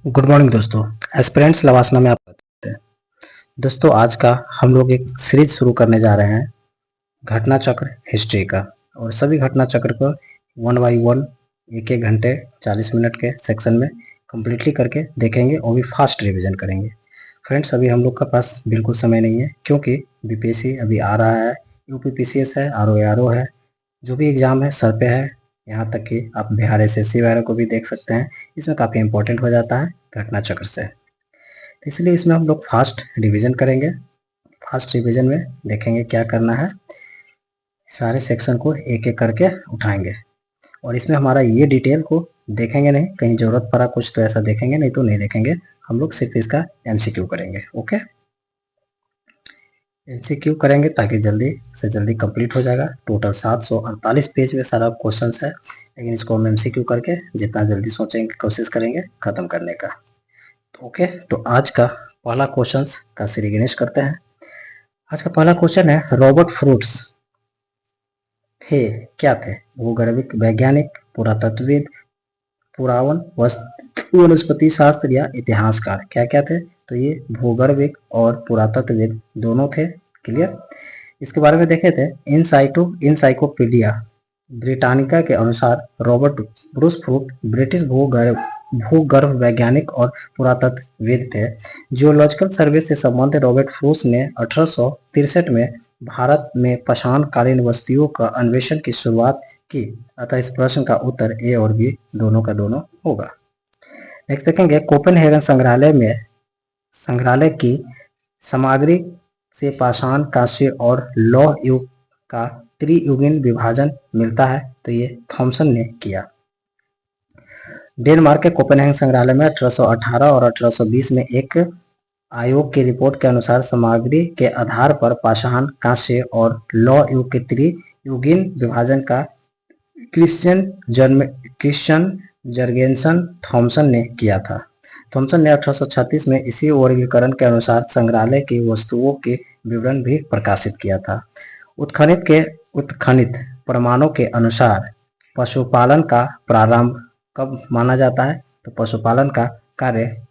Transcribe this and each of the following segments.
Good morning दोस्तों। Aspirants लवासना में आप हैं। दोस्तों आज का हम लोग एक सीरीज शुरू करने जा रहे हैं घटना चक्र हिस्ट्री का, और सभी घटना चक्र को वन बाई वन एक एक घंटे 40 मिनट के सेक्शन में कम्प्लीटली करके देखेंगे और भी फास्ट रिवीजन करेंगे। फ्रेंड्स अभी हम लोग का पास बिल्कुल समय नहीं है क्योंकि बीपीएससी अभी आ रहा है, यूपीपीसीएस है, आरओ है, जो भी एग्ज़ाम है सर पे है। यहाँ तक कि आप बिहार एसएससी वगैरह को भी देख सकते हैं, इसमें काफ़ी इंपॉर्टेंट हो जाता है घटना चक्र से। इसलिए इसमें हम लोग फास्ट रिवीजन करेंगे। फास्ट रिवीजन में देखेंगे क्या करना है, सारे सेक्शन को एक एक करके उठाएंगे और इसमें हमारा ये डिटेल को देखेंगे नहीं, कहीं ज़रूरत पड़ा कुछ तो ऐसा देखेंगे, नहीं तो नहीं देखेंगे। हम लोग सिर्फ इसका एमसीक्यू करेंगे। ओके, एमसीक्यू करेंगे ताकि जल्दी से जल्दी कंप्लीट हो जाएगा। टोटल 748 पेज में सारा क्वेश्चंस है, लेकिन इसको हम एमसीक्यू करके जितना जल्दी सोचेंगे कोशिश करेंगे ख़त्म करने का। ओके, तो आज का पहला क्वेश्चन का श्री गणेश करते हैं। आज का पहला क्वेश्चन है, रॉबर्ट फ्रूट्स थे क्या थे? भूगर्भिक वैज्ञानिक, पुरातत्वविद, पुरावन वनस्पति शास्त्र या इतिहासकार। क्या क्या थे? तो ये भूगर्भिक और पुरातत्वविद दोनों थे। क्लियर। इसके बारे में देखे थे, इनसाइक्लोपीडिया ब्रिटानिका के अनुसार रॉबर्ट ब्रूस फ्रूट ब्रिटिश भूगर्भ वैज्ञानिक और पुरातत्वविद थे। जियोलॉजिकल सर्वे से संबंधित रॉबर्ट फ्रूट्स ने 1863 में भारत में पाषाणकालीन बस्तियों का अन्वेषण की शुरुआत की। अतः इस प्रश्न का उत्तर ए और बी दोनों का दोनों होगा। नेक्स्ट देखेंगे, कोपेनहेगन संग्रहालय की सामग्री से पाषाण, कांस्य और लौह युग का त्रियुगीन विभाजन मिलता है। तो ये थॉमसन ने किया। डेनमार्क के कोपेनहेगन संग्रहालय में 1818 और 1820 में एक आयोग की रिपोर्ट के अनुसार सामग्री के आधार पर पाषाण, कांस्य और लौह युग के त्रियुगीन विभाजन का क्रिश्चियन जर्गेनसन थॉमसन ने किया था। थॉमसन ने 1836 में इसी वर्गीकरण के अनुसार संग्रहालय की वस्तुओं के विवरण भी प्रकाशित किया था। उत्खनित प्रमाणों के अनुसार पशुपालन का प्रारंभ कब माना जाता है? तो पशुपालन का कार्य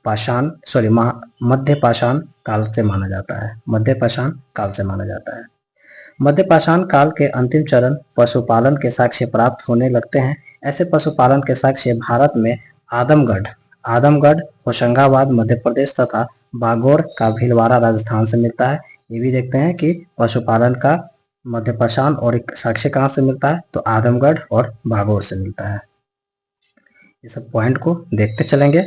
मध्य पाषाण काल से माना जाता है। मध्य पाषाण काल से माना जाता है। मध्य पाषाण काल के अंतिम चरण पशुपालन के साक्ष्य प्राप्त होने लगते हैं। ऐसे पशुपालन के साक्ष्य भारत में आदमगढ़ होशंगाबाद मध्य प्रदेश तथा बागौर का भीलवाड़ा राजस्थान से मिलता है। ये भी देखते हैं कि पशुपालन का मध्य पाषाण और एक साक्ष्य कहाँ से मिलता है? तो आदमगढ़ और बागौर से मिलता है। ये सब पॉइंट को देखते चलेंगे।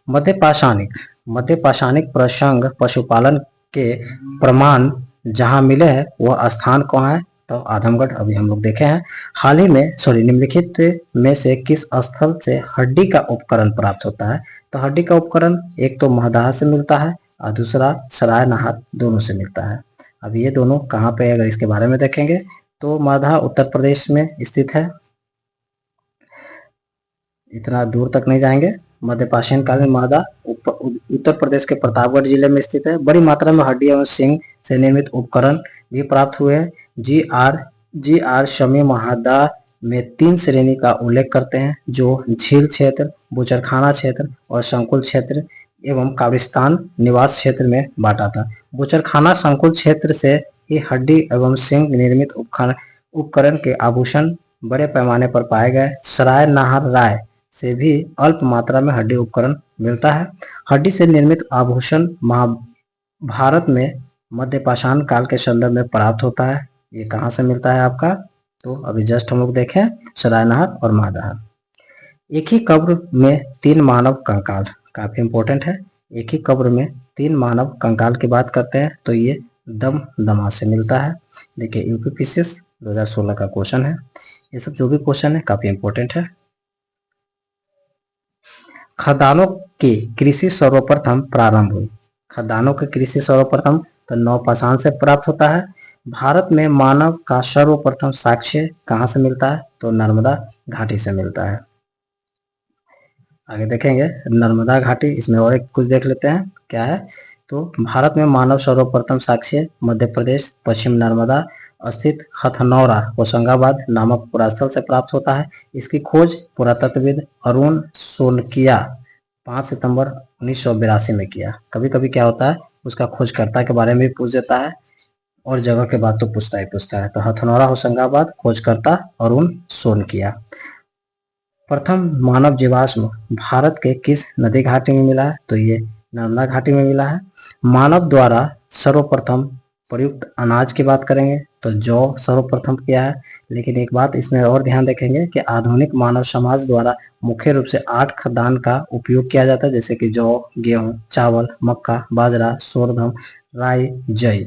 मध्य पाषाणिक प्रसंग पशुपालन के प्रमाण जहां मिले हैं वह स्थान कहाँ है? तो आदमगढ़ अभी हम लोग देखे हैं। हाल ही में निम्नलिखित में से किस स्थल से हड्डी का उपकरण प्राप्त होता है? तो हड्डी का उपकरण एक तो महदाह से मिलता है और दूसरा सराय नाहर दोनों से मिलता है। अब ये दोनों कहाँ पे, अगर इसके बारे में देखेंगे तो महदाह उत्तर प्रदेश में स्थित है, इतना दूर तक नहीं जाएंगे। मध्य पाषाण काल में महदाह उत्तर प्रदेश के प्रतापगढ़ जिले में स्थित है। बड़ी मात्रा में हड्डी एवं सिंग से निर्मित उपकरण भी प्राप्त हुए हैं। जी आर शमी महदाह में 3 श्रेणी का उल्लेख करते हैं, जो झील क्षेत्र, बुचरखाना क्षेत्र और संकुल क्षेत्र एवं कब्रिस्तान निवास क्षेत्र में बांटा था। बुचरखाना संकुल क्षेत्र से ही हड्डी एवं सिंग निर्मित उपकरण के आभूषण बड़े पैमाने पर पाए गए। सराय नाहर राय से भी अल्प मात्रा में हड्डी उपकरण मिलता है। हड्डी से निर्मित आभूषण महाभारत में मध्य पाषाण काल के संदर्भ में प्राप्त होता है। ये कहाँ से मिलता है आपका? तो अभी जस्ट हम लोग देखें, सरायनाहर और महदाह। एक ही कब्र में 3 मानव कंकाल, काफी इंपॉर्टेंट है। एक ही कब्र में 3 मानव कंकाल की बात करते हैं तो ये दमा से मिलता है। देखिए यूपीपीसीएस 2016 का क्वेश्चन है। ये सब जो भी क्वेश्चन है काफी इंपॉर्टेंट है। खदानों की कृषि सर्वप्रथम प्रारंभ हुई। खदानों की कृषि सर्वप्रथम तो नवपाषाण से प्राप्त होता है। भारत में मानव का सर्वप्रथम साक्ष्य कहाँ से मिलता है? तो नर्मदा घाटी से मिलता है। आगे देखेंगे नर्मदा घाटी, इसमें और एक कुछ देख लेते हैं क्या है। तो भारत में मानव सर्वप्रथम साक्ष्य मध्य प्रदेश पश्चिम नर्मदा स्थित हथनौरा होशंगाबाद नामक पुरास्थल से प्राप्त होता है। इसकी खोज पुरातत्वविद अरुण सोलकिया 5 सितंबर 1982 में किया। कभी कभी क्या होता है, उसका खोजकर्ता के बारे में भी पूछ देता है और जगह के बाद तो पूछता ही पूछता है। तो हथनोरा होशंगाबाद, खोजकर्ता अरुण सोनकिया। प्रथम मानव जीवाश्म भारत के किस नदी घाटी में मिला है, तो ये नर्मदा घाटी में मिला है। मानव द्वारा सर्वप्रथम प्रयुक्त अनाज की बात करेंगे तो जौ सर्वप्रथम किया है। लेकिन एक बात इसमें और ध्यान रखेंगे कि आधुनिक मानव समाज द्वारा मुख्य रूप से 8 खाद्यान्न का उपयोग किया जाता है, जैसे कि जौ, गेहूं, चावल, मक्का, बाजरा, सोरगम, राई, जई।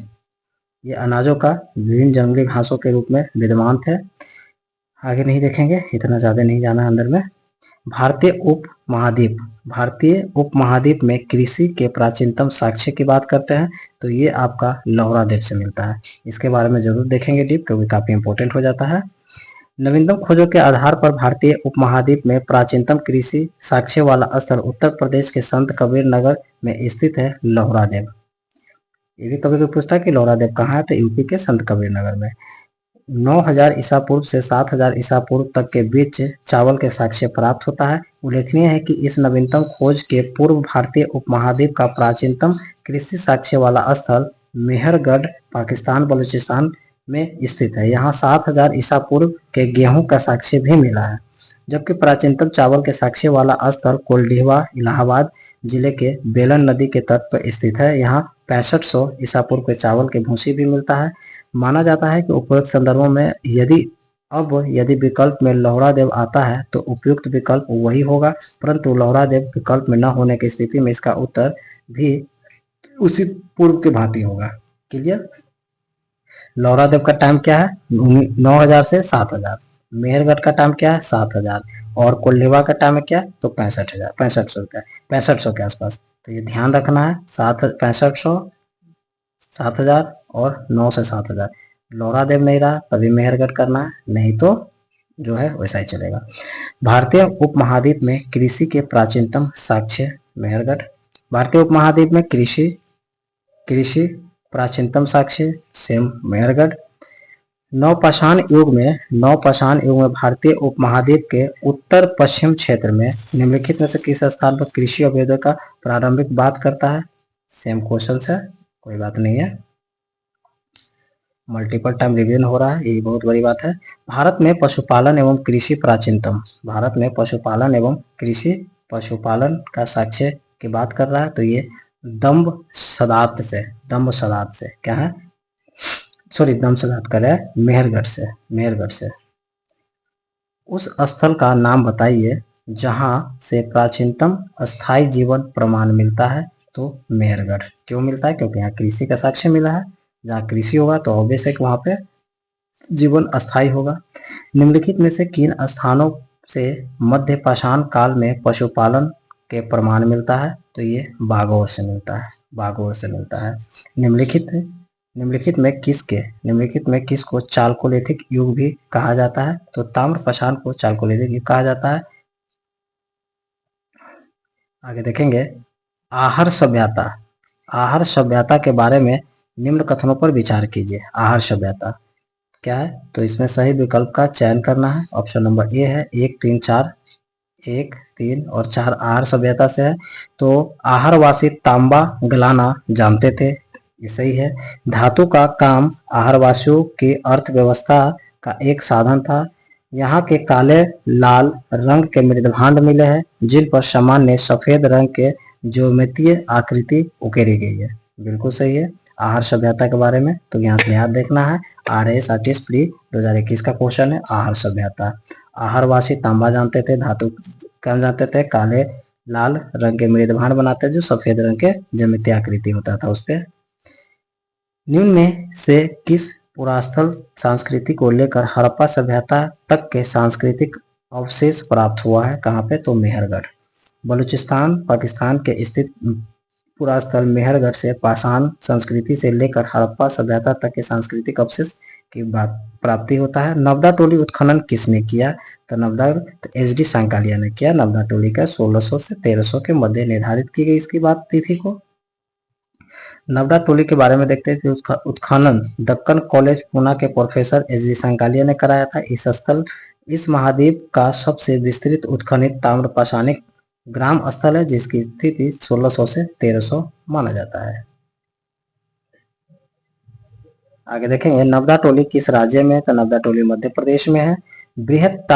ये अनाजों का विभिन्न जंगली घासों के रूप में विद्यमान थे। आगे नहीं देखेंगे, इतना ज़्यादा नहीं जाना है अंदर में। भारतीय उपमहाद्वीप में कृषि के प्राचीनतम साक्ष्य की बात करते हैं तो ये आपका लोहरा द्वीप से मिलता है। इसके बारे में जरूर देखेंगे डीप, क्योंकि काफी इंपॉर्टेंट हो जाता है। नवीनतम खोजों के आधार पर भारतीय उपमहाद्वीप में प्राचीनतम कृषि साक्ष्य वाला स्थल उत्तर प्रदेश के संत कबीर नगर में स्थित है लोहरा द्वीप। ये भी कभी कभी पूछता है कि लोहरा द्वीप कहाँ है, तो यूपी के संत कबीर नगर में। 9000 ईसा पूर्व से 7000 ईसा पूर्व तक के बीच चावल के साक्ष्य प्राप्त होता है। उल्लेखनीय है कि इस नवीनतम खोज के पूर्व भारतीय उपमहाद्वीप का प्राचीनतम कृषि साक्ष्य वाला स्थल मेहरगढ़, पाकिस्तान, बलूचिस्तान में स्थित है। यहाँ 7000 ईसा पूर्व के गेहूं का साक्ष्य भी मिला है, जबकि प्राचीनतम चावल के साक्ष्य वाला स्थल कोल्डिहवा, इलाहाबाद जिले के बेलन नदी के तट पर स्थित है। यहाँ 6500 ईसा पूर्व के चावल के भूसी भी मिलता है। माना जाता है कि उपयुक्त संदर्भों में यदि विकल्प में लोहरा देव आता है तो उपयुक्त विकल्प वही होगा, परंतु लोहरा देव विकल्प में न होने की स्थिति में इसका उत्तर भी उसी पूर्व के भांति होगा। क्लियर। लोहरा देव का टाइम क्या है, 9000 से 7000। मेहरगढ़ का टाइम क्या है, 7000। और कोल्हिवा का टाइम है क्या, तो 65,000, 6500 का, 6500 के आसपास। तो ये ध्यान रखना है, 6500, 7000 और 9 से 7000। लोहरा देव नहीं रहा तभी मेहरगढ़ करना है, नहीं तो जो है वैसा ही चलेगा। भारतीय उपमहाद्वीप में कृषि के प्राचीनतम साक्ष्य मेहरगढ़। भारतीय उपमहाद्वीप में कृषि प्राचीनतम साक्ष्य सेम मेहरगढ़। नवपाषाण युग में भारतीय उपमहाद्वीप के उत्तर पश्चिम क्षेत्र में निम्नलिखित में से किस स्थान पर कृषि अभ्युदय का प्रारंभिक बात करता है। सेम क्वेश्चन है, कोई बात नहीं है, मल्टीपल टाइम रिवीजन हो रहा है, ये बहुत बड़ी बात है। भारत में पशुपालन एवं कृषि प्राचीनतम। भारत में पशुपालन का साक्ष्य की बात कर रहा है तो ये दम्भ शताब्द से क्या है, सॉरी दम्भ शताब्द कर रहा है, मेहरगढ़ से। उस स्थल का नाम बताइए जहां से प्राचीनतम अस्थायी जीवन प्रमाण मिलता है, तो मेहरगढ़। क्यों मिलता है, क्योंकि यहाँ कृषि का साक्ष्य मिला है। जहाँ कृषि होगा तो ऑब्वियस है कि वहां पे जीवन अस्थायी होगा। निम्नलिखित में से किन स्थानों से मध्य पाषाण काल में पशुपालन के प्रमाण मिलता है, तो ये बागौर से मिलता है। निम्नलिखित में किसको चालकोलिथिक युग भी कहा जाता है, तो ताम्र पाषाण को चालकोलिथिक युग कहा जाता है। आगे देखेंगे आहर सभ्यता के बारे में निम्न कथनों पर विचार कीजिए। आहर सभ्यता क्या है, तो इसमें सही विकल्प का चयन करना है। ऑप्शन नंबर ए है 1, 3, 4, 1, 3 और 4 आहर सभ्यता से है। तो आहरवासी तांबा गलाना जानते थे, ये सही है। धातु का काम आहरवासियों की अर्थव्यवस्था का एक साधन था। यहाँ के काले लाल रंग के मृदभांड मिले हैं जिन पर सामान्य सफेद रंग के ज्योमेट्रीय आकृति उकेरी गई है, बिल्कुल सही है। आहर सभ्यता के बारे में तो यहाँ से याद देखना है, RS आर्टिस्ट प्री 2021 का क्वेश्चन है आहर सभ्यता। आहरवासी तांबा जानते थे, धातु क्या जानते थे, काले लाल रंग के मृदभांड बनाते जो सफेद रंग के ज्यामितीय आकृति होता था उस पे। निम्न में से किस पुरास्थल संस्कृति को लेकर हड़प्पा सभ्यता तक के सांस्कृतिक अवशेष प्राप्त हुआ है, कहाँ पे, तो मेहरगढ़। बलूचिस्तान पाकिस्तान के स्थित पुरास्थल मेहरगढ़ से पाषाण संस्कृति से लेकर हड़प्पा सभ्यता तक के सांस्कृतिक अवशेष की बात प्राप्ति होता है। नवदा टोली उत्खनन किसने किया, तो HD सांकालिया ने किया। नवदा टोली का 1600 से 1300 के मध्य निर्धारित की गई इसकी बात तिथि को। नवदा टोली के बारे में देखते हैं कि उत्खनन दक्कन कॉलेज पूना के प्रोफेसर HD सांकालिया ने कराया था। इस महाद्वीप का सबसे विस्तृत उत्खनित ताम्र पाषाणिक ग्राम स्थल है जिसकी स्थिति 1600 से 1300 माना जाता है। आगे देखेंगे नवदा टोली किस राज्य में है, तो नवदा टोली मध्य प्रदेश में है। बृहत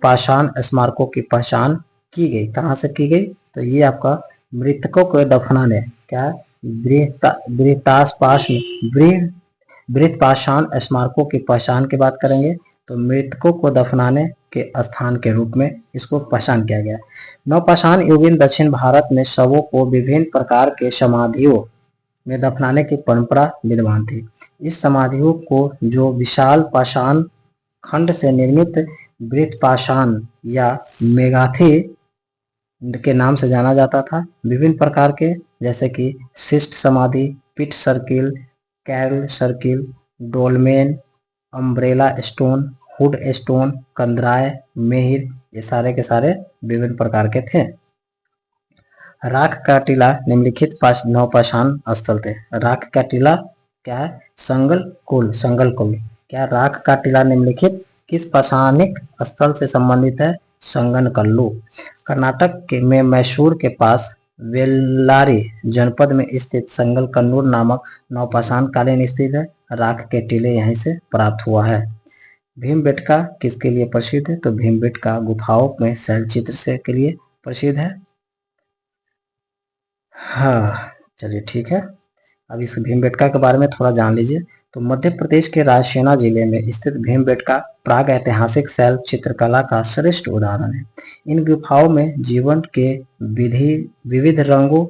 पाषाण स्मारकों की पहचान की गई, कहाँ से की गई, तो ये आपका मृतकों को दफनाने, क्या बृहत पाषाण स्मारकों की पहचान की बात करेंगे तो मृतकों को दफनाने के स्थान के रूप में इसको पहचान किया गया। नवपाषाण युगीन दक्षिण भारत में शवों को विभिन्न प्रकार के समाधियों में दफनाने की परंपरा विद्यमान थी। इस समाधियों को जो विशाल पाषाण खंड से निर्मित बृहत पाषाण या मेगाथी के नाम से जाना जाता था। विभिन्न प्रकार के जैसे कि शिष्ट समाधि, pit circle, cairn circle, dolmen, umbrella stone, hood stone, कंदराय, मेहिर, ये सारे के सारे विभिन्न प्रकार के थे। राख का टीला निम्नलिखित नवपाषाण स्थल थे। राख का टीला क्या है, संगलकुल। क्या राख का टीला निम्नलिखित किस पाषाणिक स्थल से संबंधित है, संगनकल्लू। कर्नाटक के में मैसूर के पास वेल्लारी जनपद में स्थित संगलकन्नूर नामक नवपाषाण कालीन स्थित है। राख के टीले यहीं से प्राप्त हुआ है। भीमबेटका किसके लिए प्रसिद्ध है, तो भीमबेटका गुफाओं में शैल चित्र से के लिए प्रसिद्ध है। हाँ चलिए ठीक है, अब इस भीमबेटका के बारे में थोड़ा जान लीजिए। तो मध्य प्रदेश के रायसेन जिले में स्थित भीमबेटका प्राग ऐतिहासिक शैल चित्रकला का श्रेष्ठ उदाहरण है। इन गुफाओं में जीवन के विविध रंगों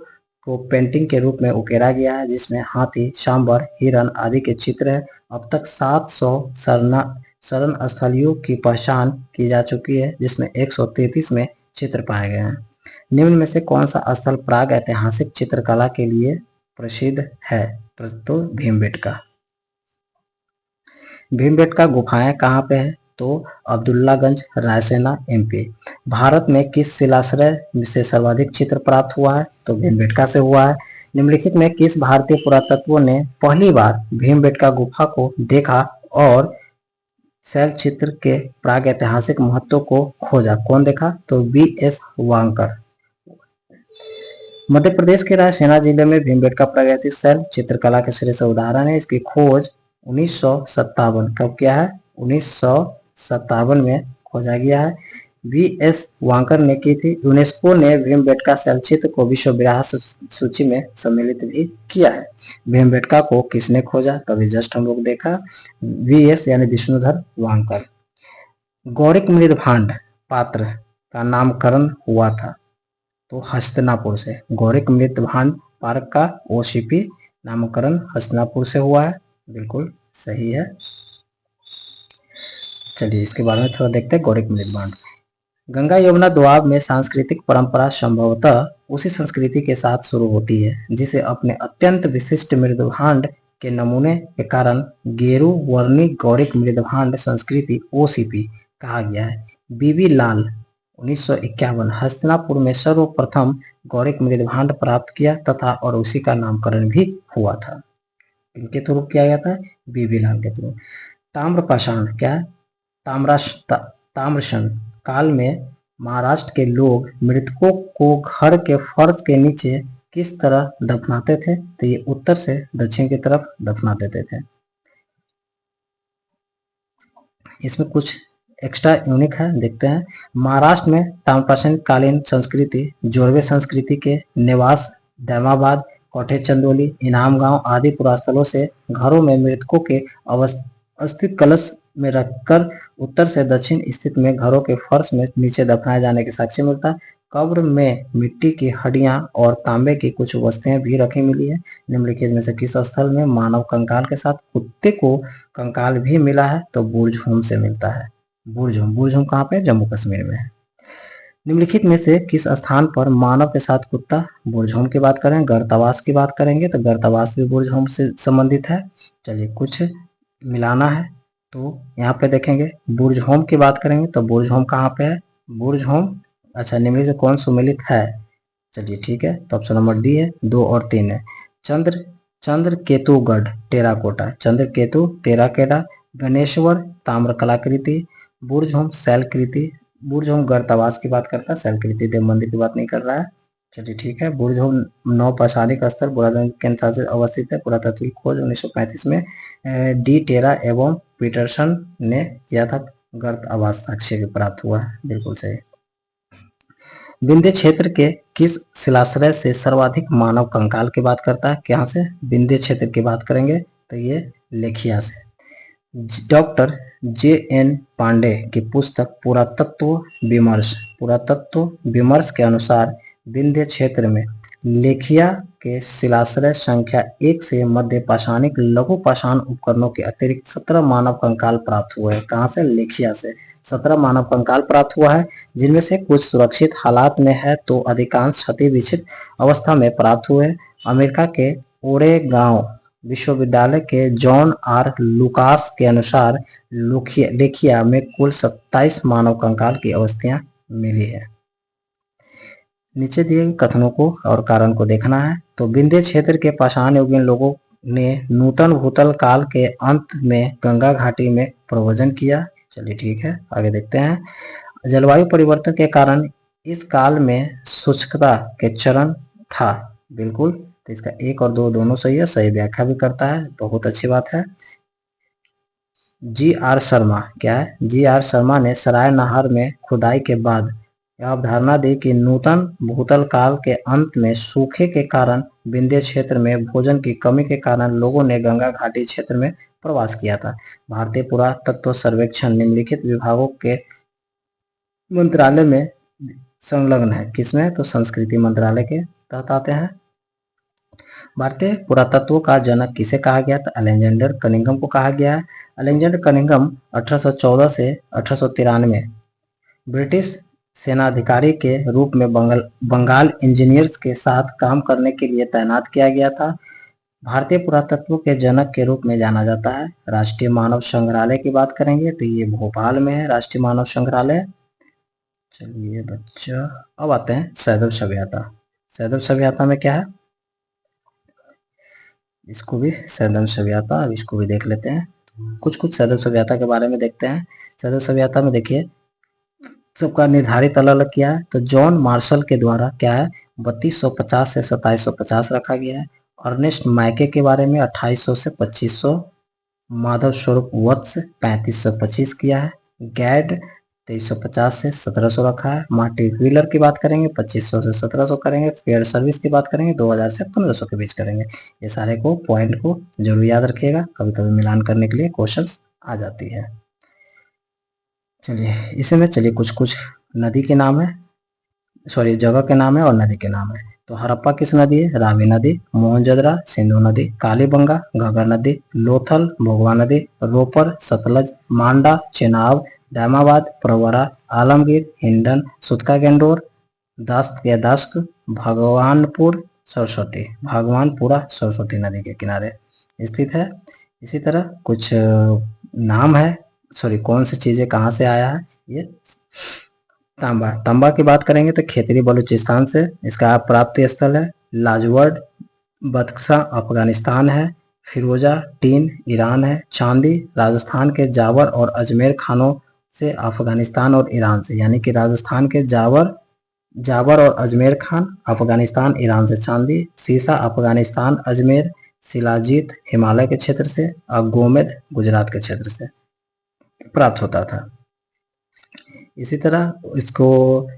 को पेंटिंग के रूप में उकेरा गया है, जिसमें हाथी, सांबर, हिरण आदि के चित्र है। अब तक 700 शरण स्थलियों की पहचान की जा चुकी है, जिसमें 133 में चित्र पाए गए हैं। निम्न में से कौन सा स्थल प्राग ऐतिहासिक चित्रकला के लिए प्रसिद्ध है, तो भीमबेटका। भीमबेटका गुफाएं कहाँ पे है, तो अब्दुल्लागंज, रायसेना, एमपी। भारत में किस शिलाश्रय से सर्वाधिक चित्र प्राप्त हुआ है, तो भीमबेटका से हुआ है। निम्नलिखित में किस भारतीय पुरातत्व ने पहली बार भीमबेटका गुफा को देखा और शैल चित्र के प्राग ऐतिहासिक महत्व को खोजा, कौन देखा, तो BS वांकर। मध्य प्रदेश के रायसेन जिले में भीमबेटका प्रागैतिक शैल चित्रकला के श्रेष्ठ उदाहरण है। इसकी खोज 1957 कब किया है, 1957 में खोजा गया है। BS वांकर ने की थी। यूनेस्को ने भीमबेटका शैल चित्र को विश्व विरासत सूची में सम्मिलित भी किया है। भीमबेटका को किसने खोजा, तभी जस्ट हम लोग देखा, VS यानी विष्णुधर वांकर। गौरिक मृदभांड पात्र का नामकरण हुआ था, तो हस्तिनापुर से। गौरिक मृदभांड पार्क का OCP नामकरण हस्तिनापुर से हुआ है, बिल्कुल सही है। चलिए इसके बारे में थोड़ा देखते हैं। गौरिक मृदभांड, गंगा यमुना दोआब में सांस्कृतिक परंपरा संभवतः उसी संस्कृति के साथ शुरू होती है, जिसे अपने अत्यंत विशिष्ट मृदभांड के नमूने के कारण गेरू वर्णी गौरिक मृदभांड संस्कृति OCP कहा गया है। BB लाल 1951 हस्तिनापुर में सर्वप्रथम गौरिक मृदभांड प्राप्त किया तथा और उसी का नामकरण भी हुआ था। इनके थ्रू किया गया था, BB लाल के थ्रू। ताम्रपाषाण क्या है, ताम्रशन काल में महाराष्ट्र के लोग मृतकों को घर के फर्श के नीचे किस तरह दफनाते थे, तो ये उत्तर से दक्षिण की तरफ दफना देते थे। इसमें कुछ एक्स्ट्रा यूनिक है, देखते हैं। महाराष्ट्र में ताम्रपाषाण कालीन संस्कृति जोरवे संस्कृति के निवास दैमाबाद, कोठे चंदोली, इनाम गांव आदि पुरास्थलों से घरों में मृतकों के अवस्थित कलश में रखकर उत्तर से दक्षिण स्थित में घरों के फर्श में नीचे दफनाए जाने के साक्ष्य मिलता है। कब्र में मिट्टी की हड्डियां और तांबे की कुछ वस्तुएं भी रखी मिली है। निम्नलिखित में से किस स्थल में मानव कंकाल के साथ कुत्ते को कंकाल भी मिला है, तो बुर्जहोम से मिलता है। बुर्जहोम कहाँ पे, जम्मू कश्मीर में है। निम्नलिखित में से किस स्थान पर मानव के साथ कुत्ता, बुर्जहोम की बात करें, गर्तावास की बात करेंगे तो गर्तावास भी बुर्जहोम से संबंधित है। चलिए कुछ मिलाना है, तो यहाँ पे देखेंगे बुर्जहोम की बात करेंगे तो बुर्जहोम कहाँ पे है, बुर्जहोम। अच्छा, निम्नलिखित से कौन सुमेलित है, चलिए ठीक है, तो ऑप्शन नंबर डी है, 2 और 3 है। चंद्रकेतुगढ़ टेराकोटा, चंद्रकेतु टेराकोटा, गणेश्वर ताम्र कलाकृति, बुर्जहोम शैलकृति, बुर्ज होम गर्त आवास की बात करता है, शैलकृति देव मंदिर की बात नहीं कर रहा है। चलिए ठीक है। बुर्ज होम नौपाषाणिक स्थल बुरादन केंद्र से अवस्थित है। पुरातत्व खोज 1935 में डी टेरा एवं पीटरसन ने किया था। गर्त आवास साक्ष्य के प्राप्त हुआ है, बिल्कुल सही। विंध्य क्षेत्र के किस शिलाश्रय से सर्वाधिक मानव कंकाल की बात करता है? यहाँ से विंध्य क्षेत्र की बात करेंगे तो ये लेखिया से। Doctor JN. पांडे की पुस्तक पुरातत्व विमर्श के अनुसार विंध्य क्षेत्र में लेखिया के शिलाश्रय संख्या 1 से मध्य पाषाणिक लघु पाषाण उपकरणों के अतिरिक्त 17 मानव कंकाल प्राप्त हुए हैं। कहाँ से? लेखिया से 17 मानव कंकाल प्राप्त हुआ है, जिनमें से कुछ सुरक्षित हालात में है तो अधिकांश क्षति विक्षत अवस्था में प्राप्त हुए। अमेरिका के ओरेगांव विश्वविद्यालय के जॉन आर लुकास के अनुसार लेखिया में कुल 27 मानव कंकाल की अवस्थियां मिली है। नीचे दिए गए कथनों को और कारण को देखना है। तो विंध्य क्षेत्र के पाषाण युगीन लोगों ने नूतन भूतल काल के अंत में गंगा घाटी में प्रव्रजन किया। चलिए ठीक है, आगे देखते हैं। जलवायु परिवर्तन के कारण इस काल में शुष्कता के चरण था, बिल्कुल। तो इसका 1 और 2 दोनों सही है, सही व्याख्या भी करता है, बहुत अच्छी बात है। जी.आर. शर्मा क्या है? जी.आर. शर्मा ने सराय नहर में खुदाई के बाद यह अवधारणा दी कि नूतन भूतल काल के अंत में सूखे के कारण विंध्य क्षेत्र में भोजन की कमी के कारण लोगों ने गंगा घाटी क्षेत्र में प्रवास किया था। भारतीय पुरातत्व सर्वेक्षण निम्नलिखित विभागों के मंत्रालय में संलग्न है। किसमें? तो संस्कृति मंत्रालय के तहत आते हैं। भारतीय पुरातत्व का जनक किसे कहा गया? तो अलेक्जेंडर कनिंघम को कहा गया है। अलेक्जेंडर कनिंघम 1814 से 1893 ब्रिटिश सेनाधिकारी के रूप में बंगाल इंजीनियर्स के साथ काम करने के लिए तैनात किया गया था। भारतीय पुरातत्व के जनक के रूप में जाना जाता है। राष्ट्रीय मानव संग्रहालय की बात करेंगे तो ये भोपाल में है, राष्ट्रीय मानव संग्रहालय। चलिए बच्चा, अब आते हैं सैदव सभ्यता। सैदव सभ्यता में क्या है? इसको भी सैदव सभ्यता, अब इसको भी देख लेते हैं। कुछ सैदव सभ्यता के बारे में देखते हैं। सैदव सभ्यता में देखिए सबका निर्धारित अलग अलग किया है। तो जॉन मार्शल के द्वारा क्या है 3250 से 2750 रखा गया है। अर्नेस्ट मैके के बारे में 2800 से 2500, माधव स्वरूप वत्स 3525 किया है। गैड 2350 से 1700 रखा है। मार्टी व्हीलर की बात करेंगे 2500 से 1700 करेंगे। फेयर सर्विस की बात करेंगे 2000 से 1500 के बीच करेंगे। ये सारे को पॉइंट को जरूर याद रखिएगा, कभी कभी मिलान करने के लिए क्वेश्चंस आ जाती है। चलिए इसी में चलिए कुछ नदी के नाम है, सॉरी जगह के नाम है और नदी के नाम है। तो हड़प्पा किस नदी है? रावी नदी। मोहनजोदड़ो सिंधु नदी। कालीबंगा घाघरा नदी। लोथल भोगवा नदी। रोपर सतलज। मांडा चेनाब। दामाबाद प्रवरा। आलमगीर हिंडन सुतका गेंडोर। दास्त या दास्क भगवानपुर सरस्वती। भगवानपुरा सरस्वती नदी के किनारे स्थित है। इसी तरह कुछ नाम है, सॉरी कौन सी चीजें कहाँ से आया है। ये तांबा, तांबा की बात करेंगे तो खेतरी बलूचिस्तान से। इसका प्राप्ति स्थल है लाजवर्ड बदख्शा अफगानिस्तान है। फिरोजा टीन ईरान है। चांदी राजस्थान के जावर और अजमेर खानों से अफगानिस्तान और ईरान से, यानी कि राजस्थान के जावर और अजमेर खान, अफगानिस्तान ईरान से चांदी। सीसा अफगानिस्तान अजमेर। शिलाजीत हिमालय के क्षेत्र से और गोमेद गुजरात के क्षेत्र से प्राप्त होता था। इसी तरह इसको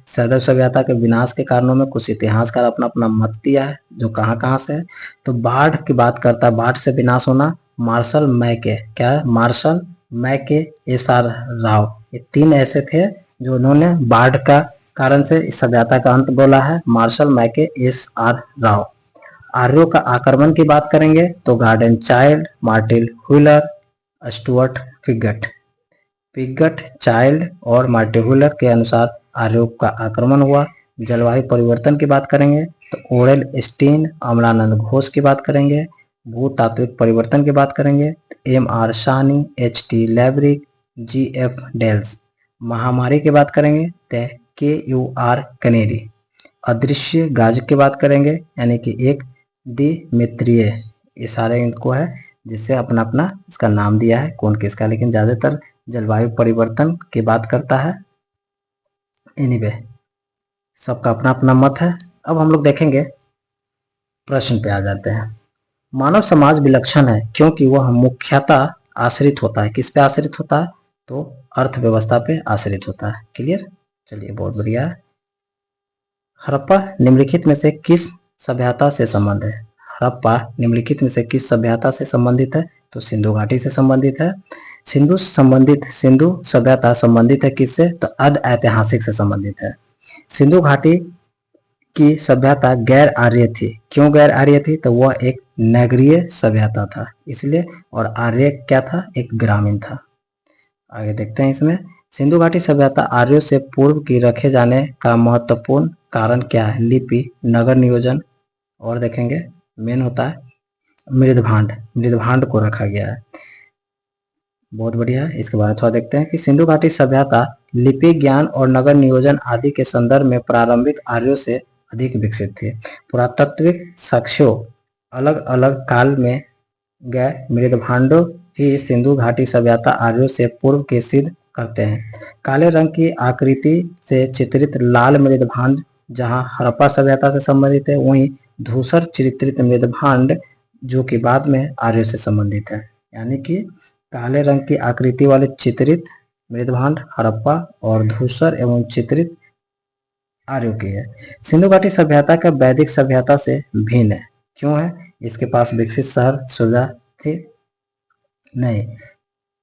सैदव सभ्यता के विनाश के कारणों में कुछ इतिहासकार अपना अपना मत दिया है, जो कहाँ कहाँ से है। तो बाढ़ की बात करता है, बाढ़ से विनाश होना। मार्शल मैके क्या है? मार्शल मैके, एस.आर. राव, ये 3 ऐसे थे जो उन्होंने बाढ़ का कारण से इस सभ्यता का अंत बोला है। मार्शल मैके, एस.आर. राव। आर्यों का आक्रमण की बात करेंगे तो garden child, Martin wheeler, Stuart Piggott child और मार्टिन व्हीलर के अनुसार आर्यों का आक्रमण हुआ। जलवायु परिवर्तन की बात करेंगे तो ओरेल स्टीन, अमलानंद घोष की बात करेंगे। भूतात्विक परिवर्तन की बात करेंगे तो M.R. Sahni, H.T. Lambrick, G.F. Dales. महामारी की बात करेंगे तो K.U.R. कनेडी। अदृश्य गाज की बात करेंगे यानी कि एक दिमित्रिय, ये सारे इनको है जिससे अपना अपना इसका नाम दिया है कौन किसका, लेकिन ज्यादातर जलवायु परिवर्तन की बात करता है। एनीवे सबका अपना अपना मत है। अब हम लोग देखेंगे, प्रश्न पे आ जाते हैं। मानव समाज विलक्षण है क्योंकि वह मुख्यतः आश्रित होता है, किस पे आश्रित होता है, तो अर्थव्यवस्था पे आश्रित होता है। क्लियर, चलिए बहुत बढ़िया है। हड़प्पा निम्नलिखित में से किस सभ्यता से संबंध है? हड़प्पा निम्नलिखित में से किस सभ्यता से संबंधित है, तो सिंधु घाटी से संबंधित है। सिंधु सभ्यता संबंधित है किससे, तो अर्ध ऐतिहासिक से संबंधित है। सिंधु घाटी की सभ्यता गैर आर्य थी। क्यों गैर आर्य थी, तो वह एक नगरीय सभ्यता था इसलिए, और आर्य क्या था, एक ग्रामीण था। आगे देखते हैं इसमें, सिंधु घाटी सभ्यता आर्यों से पूर्व की रखे जाने का महत्वपूर्ण कारण क्या है? लिपि, नगर नियोजन, और देखेंगे मेन होता है मृदभांड को रखा गया है। बहुत बढ़िया है, इसके बारे में थोड़ा देखते हैं कि सिंधु घाटी सभ्यता लिपि ज्ञान और नगर नियोजन आदि के संदर्भ में प्रारंभिक आर्यों से अधिक विकसित थे। पुरातात्विक साक्ष्यों अलग अलग काल में गए मृदभांडों ही सिंधु घाटी सभ्यता आर्यों से पूर्व के सिद्ध करते हैं। काले रंग की आकृति से चित्रित लाल मृदभांड जहां हड़प्पा सभ्यता से संबंधित है, वहीं धूसर चित्रित मृदभांड जो कि बाद में आर्यों से संबंधित है। यानी कि काले रंग की आकृति वाले चित्रित मृदभांड हड़प्पा और धूसर एवं चित्रित आर्यों की है। सिंधु घाटी सभ्यता का वैदिक सभ्यता से भिन्न है। क्यों है? इसके पास विकसित शहर सुविधा थी नहीं।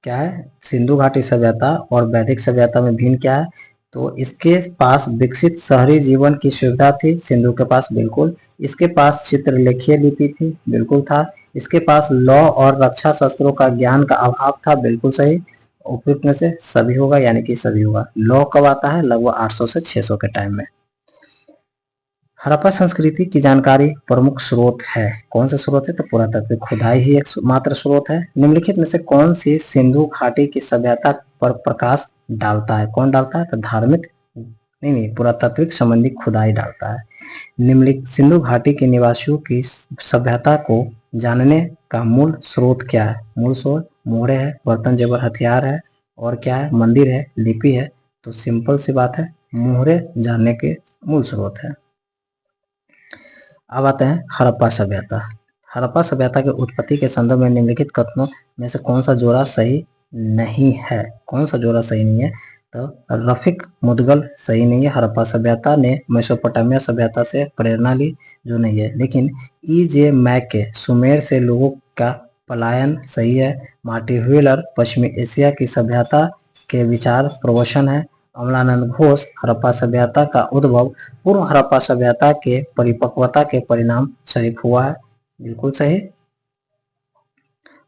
क्या है, सिंधु घाटी सभ्यता और वैदिक सभ्यता में भिन्न क्या है, तो इसके पास विकसित शहरी जीवन की सुविधा थी, सिंधु के पास बिल्कुल। इसके पास चित्रलेखीय लिपि थी, बिल्कुल था। इसके पास लौ और रक्षा शस्त्रों का ज्ञान का अभाव था, बिल्कुल सही। उपयुक्त में से सभी होगा, यानी कि सभी होगा। लौ कब आता है? लगभग 800 से 600 के टाइम में। हड़प्पा संस्कृति की जानकारी प्रमुख स्रोत है। कौन सा स्रोत है? तो पुरातात्विक खुदाई ही एक मात्र स्रोत है। निम्नलिखित में से कौन सी सिंधु घाटी की सभ्यता पर प्रकाश डालता है? कौन डालता है? तो धार्मिक नहीं, पुरातात्विक संबंधी खुदाई डालता है। निम्नलिखित सिंधु घाटी के निवासियों की सभ्यता को जानने का मूल स्रोत क्या है? मूल स्रोत मोहरे है, बर्तन जेवर हथियार है, और क्या है? मंदिर है, लिपि है। तो सिंपल सी बात है, मोहरे जानने के मूल स्रोत है। अब आते हैं हड़प्पा सभ्यता। हड़प्पा सभ्यता की उत्पत्ति के संदर्भ में निम्नलिखित कथनों में से कौन सा जोड़ा सही नहीं है? कौन सा जोड़ा सही नहीं है? तो रफीक मुदगल सही नहीं है। हड़प्पा सभ्यता ने मेसोपोटामिया सभ्यता से प्रेरणा ली, जो नहीं है। लेकिन E.J. मैके सुमेर से लोगों का पलायन सही है। मार्टी व्हीलर पश्चिमी एशिया की सभ्यता के विचार प्रवचन है। अमलानंद घोष हड़प्पा सभ्यता का उद्भव पूर्व हड़प्पा सभ्यता के परिपक्वता के परिणाम स्वरूप हुआ है, बिल्कुल सही।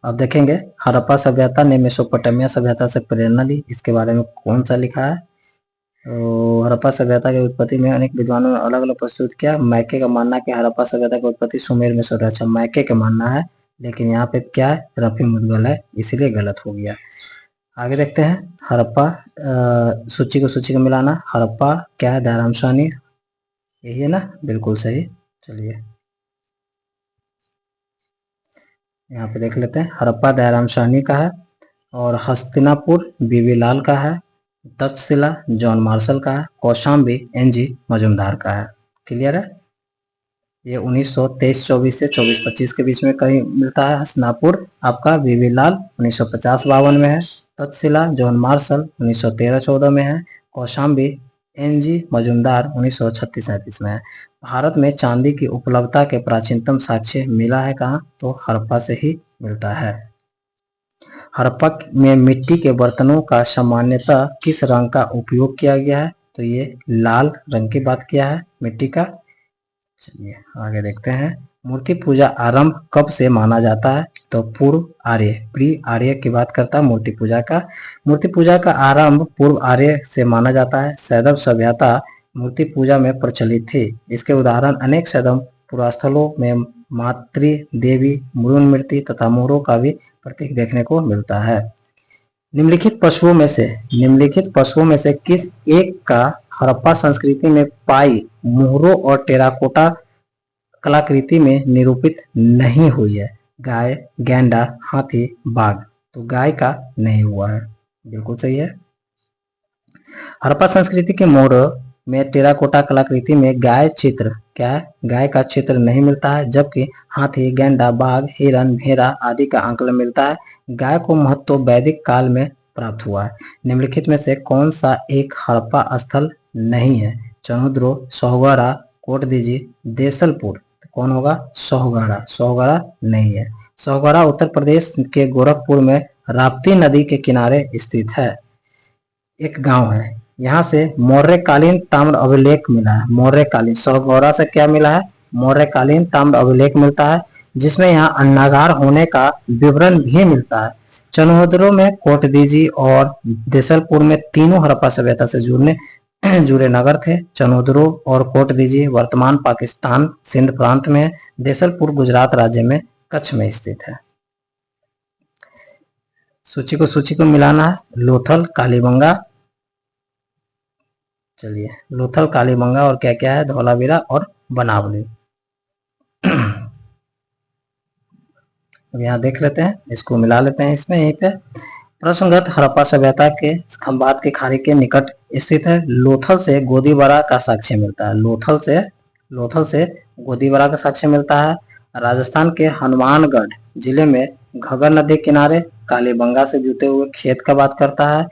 अब देखेंगे, हड़प्पा सभ्यता ने मेसोपोटामिया सभ्यता से प्रेरणा ली, इसके बारे में कौन सा लिखा है? तो हड़प्पा सभ्यता की उत्पत्ति में अनेक विद्वानों ने अलग अलग प्रस्तुत किया। मैके का मानना है कि हड़प्पा सभ्यता की उत्पत्ति सुमेर में से, अच्छा मैके का मानना है, लेकिन यहाँ पे क्या है? रफी मुदगल है, इसीलिए गलत हो गया। आगे देखते हैं, हड़प्पा सूची को मिलाना। हड़प्पा क्या है? दयाराम साहनी, यही है ना, बिल्कुल सही। चलिए यहाँ पे देख लेते हैं, हड़प्पा दयाराम साहनी का है, और हस्तिनापुर बीबीलाल का है, तक्षशिला जॉन मार्शल का है, कौशाम्बी NG मजुमदार का है। क्लियर है? ये 1923-24 से 24-25 के बीच में कहीं मिलता है। हस्तिनापुर आपका बीबीलाल 1950-52 में है, तक्षशिला जॉन मार्शल 1913-14 में है, कौशाम्बी NG मजुमदार 1936-37 में है। भारत में चांदी की उपलब्धता के प्राचीनतम साक्ष्य मिला है कहाँ? तो हड़प्पा से ही मिलता है। हड़प्पा में मिट्टी के बर्तनों का सामान्यतः किस रंग का उपयोग किया गया है? तो ये लाल रंग की बात किया है मिट्टी का। चलिए आगे देखते हैं, मूर्ति पूजा आरंभ कब से माना जाता है? तो पूर्व आर्य, प्री आर्य की बात करता है मूर्ति पूजा का। मूर्ति पूजा का आरंभ पूर्व आर्य से माना जाता है। सैंधव सभ्यता मूर्ति पूजा में प्रचलित थी। इसके उदाहरण अनेक सैंधव पुरास्थलों में मातृ देवी, मृण मूर्ति तथा मोहरों का भी प्रतीक देखने को मिलता है। निम्नलिखित पशुओं में से किस एक का हड़प्पा संस्कृति में पाई मोहरों और टेराकोटा कलाकृति में निरूपित नहीं हुई है? गाय, गैंडा, हाथी, बाघ। तो गाय का नहीं हुआ है, बिल्कुल सही है। हड़प्पा संस्कृति के मोड़ में टेराकोटा कलाकृति में गाय चित्र, क्या है, गाय का चित्र नहीं मिलता है, जबकि हाथी, गैंडा, बाघ, हिरन, भेड़ा आदि का आंकलन मिलता है। गाय को महत्व वैदिक काल में प्राप्त हुआ है। निम्नलिखित में से कौन सा एक हड़प्पा स्थल नहीं है? चनुद्रो, सोहगरा, कोटदीजी, देसलपुर। तो कौन होगा? सोहगरा। सोहगरा नहीं है। सोहगरा उत्तर प्रदेश के गोरखपुर में राप्ती नदी के किनारे स्थित है, एक गांव है। यहाँ से मौर्यकालीन ताम्र अभिलेख मिला है। मौर्यकालीन, सोहगौरा से क्या मिला है? मौर्यकालीन ताम्र अभिलेख मिलता है, जिसमें यहाँ अन्नागार होने का विवरण भी मिलता है। चनहोदरो में कोटदीजी और देसलपुर में तीनों हड़प्पा सभ्यता से जुड़े नगर थे। चनहोदरो और कोटदीजी वर्तमान पाकिस्तान सिंध प्रांत में, देसलपुर गुजरात राज्य में कच्छ में स्थित है। सूची को मिलाना है। लोथल, कालीबंगा, चलिए लोथल, कालीबंगा और क्या क्या है? धौलावीरा और बनावली। अब यहाँ देख लेते हैं, इसको मिला लेते हैं इसमें। यहीं पे प्रश्नगत हड़प्पा सभ्यता के खंबात की खाड़ी के निकट स्थित है। लोथल से गोदीबारा का साक्ष्य मिलता है। लोथल से गोदीबारा का साक्ष्य मिलता है। राजस्थान के हनुमानगढ़ जिले में घगर नदी किनारे कालीबंगा से जुटे हुए खेत का बात करता है।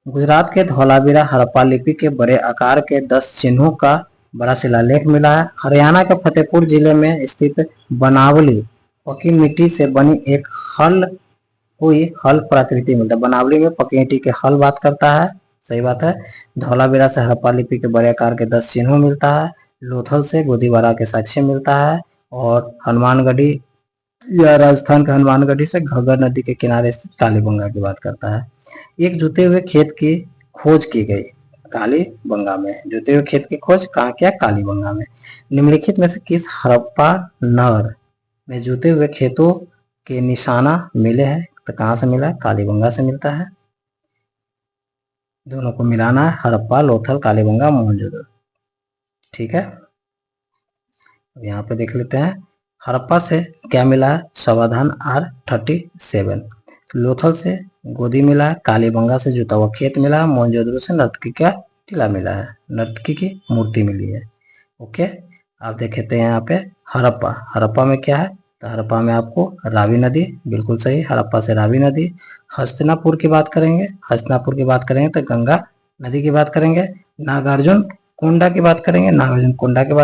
गुजरात के धौलावीरा हड़प्पा लिपि के बड़े आकार के 10 चिन्हों का बड़ा शिलालेख मिला है। हरियाणा के फतेहपुर जिले में स्थित बनावली पकी मिट्टी से बनी एक हल प्राकृति मिलता है। बनावली में पकी मिट्टी के हल बात करता है, सही बात है। धौलावीरा से हड़प्पा लिपि के बड़े आकार के 10 चिन्हों मिलता है। लोथल से गोदीबारा के साक्ष्य मिलता है। और हनुमानगढ़ी या राजस्थान के हनुमानगढ़ी से घग्गर नदी के किनारे स्थित कालीबंगा की बात करता है। एक जुते हुए खेत की खोज की गई कालीबंगा में। जुते हुए खेत की खोज कहाँ किया? कालीबंगा में। निम्नलिखित में से किस हड़प्पा नगर में जुते हुए खेतों के निशाना मिले हैं? तो कहाँ से मिला है? कालीबंगा से मिलता है। दोनों को मिलाना है, हड़प्पा, लोथल, कालीबंगा, मोहनजोदड़ो। ठीक है, यहाँ पे देख लेते हैं। हड़प्पा से क्या मिला है? समाधान R37। लोथल से गोदी मिला है। कालीबंगा से जुता हुआ खेत मिला है। मोहनजोदड़ो से नर्तकी का टीला मिला है, नर्तकी की मूर्ति मिली है। ओके, आप देखेते हैं यहाँ पे हड़प्पा में क्या है? तो हड़प्पा में आपको रावी नदी, बिल्कुल सही, हड़प्पा से रावी नदी। हस्तिनापुर की बात करेंगे, तो गंगा नदी की बात करेंगे। नागार्जुन कोंडा की बात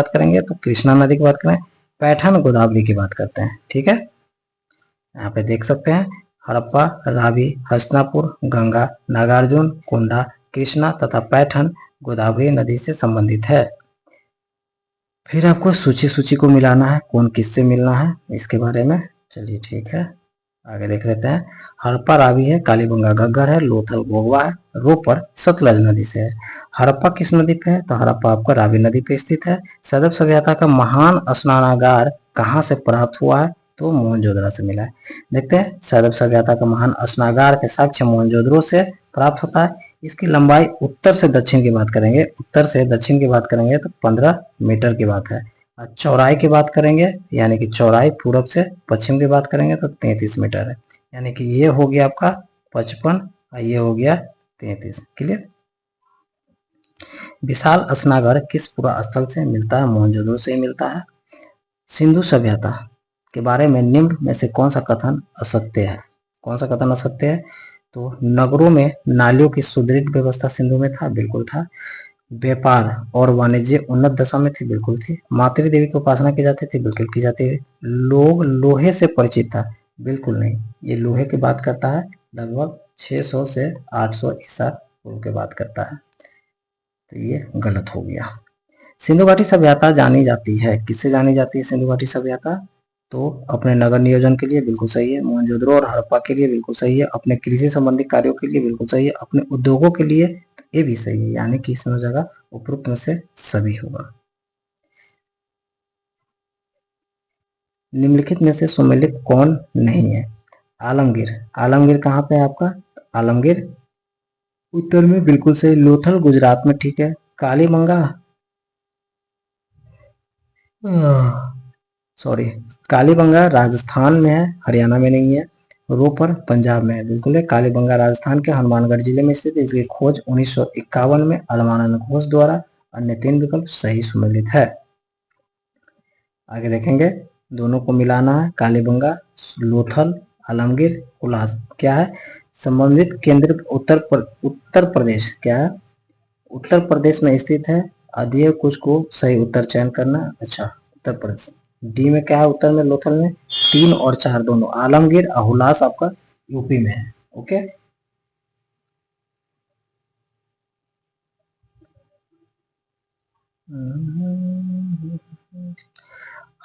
करेंगे, तो कृष्णा नदी की बात करें। पैठन गोदावरी की बात करते हैं। ठीक है, यहाँ पे देख सकते हैं हड़प्पा, रावी, हस्तिनापुर, गंगा, नागार्जुन, कोंडा, कृष्णा तथा पैठन गोदावरी नदी से संबंधित है। फिर आपको सूची को मिलाना है, कौन किससे मिलना है इसके बारे में। चलिए ठीक है, आगे देख लेते हैं। हड़प्पा रावी है, कालीबंगा घग्गर है, लोथल गोगवा है, रोपर सतलज नदी से है। हड़प्पा किस नदी पे है? तो हड़प्पा आपका रावी नदी पे स्थित है। सैदव सभ्यता का महान स्नानागार कहाँ से प्राप्त हुआ है? तो मोहनजोदड़ो से मिला है। देखते हैं, सैदव सभ्यता का महान स्नानागार के साक्ष्य मोहनजोदड़ो से प्राप्त होता है। इसकी लंबाई उत्तर से दक्षिण की बात करेंगे, तो 15 मीटर की बात है। चौड़ाई की बात करेंगे, यानी कि चौड़ाई पूरब से पश्चिम की बात करेंगे तो 33 मीटर है। यानी कि ये हो गया आपका 55 और ये हो गया 33। क्लियर। विशाल स्नानघर किस पुरा स्थल से मिलता है? मोहनजोदड़ो से मिलता है। सिंधु सभ्यता के बारे में निम्न में से कौन सा कथन असत्य है? तो नगरों में नालियों की सुदृढ़ व्यवस्था सिंधु में था, बिल्कुल था। व्यापार और वाणिज्य उन्नत दशा में थे, बिल्कुल थी। मातृ देवी की उपासना की जाती थी, बिल्कुल की जाती है। लोग लोहे से परिचित था, बिल्कुल नहीं। ये लोहे की बात करता है लगभग 600 से 800 ईसा पूर्व की बात करता है, तो ये गलत हो गया। सिंधु घाटी सभ्यता जानी जाती है, किससे जानी जाती है सिंधु घाटी सभ्यता? तो अपने नगर नियोजन के लिए, बिल्कुल सही है। मोहनजोदड़ो और हड़प्पा के लिए बिल्कुल सही है। अपने कृषि संबंधी कार्यों के लिए बिल्कुल सही है। अपने उद्योगों के लिए ये भी सही है, यानी कि इसमें जगह उपरोक्त में से सभी होगा। निम्नलिखित में से सुमेलित कौन नहीं है? आलमगीर कहाँ पे है आपका? आलमगीर उत्तर में, बिल्कुल सही। लोथल गुजरात में, ठीक है। कालीबंगा कालीबंगा राजस्थान में है, हरियाणा में नहीं है। रोपर पंजाब में है, बिल्कुल है। कालीबंगा राजस्थान के हनुमानगढ़ जिले में स्थित है। इसकी खोज 1951 में अलमानंद घोष द्वारा। अन्य 3 विकल्प सही सुमेलित है। आगे देखेंगे, दोनों को मिलाना है। कालीबंगा, लोथल, आलमगीर, उल्लास क्या है? संबंधित केंद्र उत्तर प्रदेश क्या है? उत्तर प्रदेश में स्थित है। अधीय कुछ को सही उत्तर चयन करना। अच्छा, उत्तर प्रदेश। डी में क्या है उत्तर में? लोथल में। 3 और 4 दोनों। आलमगीर और हुलास आपका यूपी में है। ओके,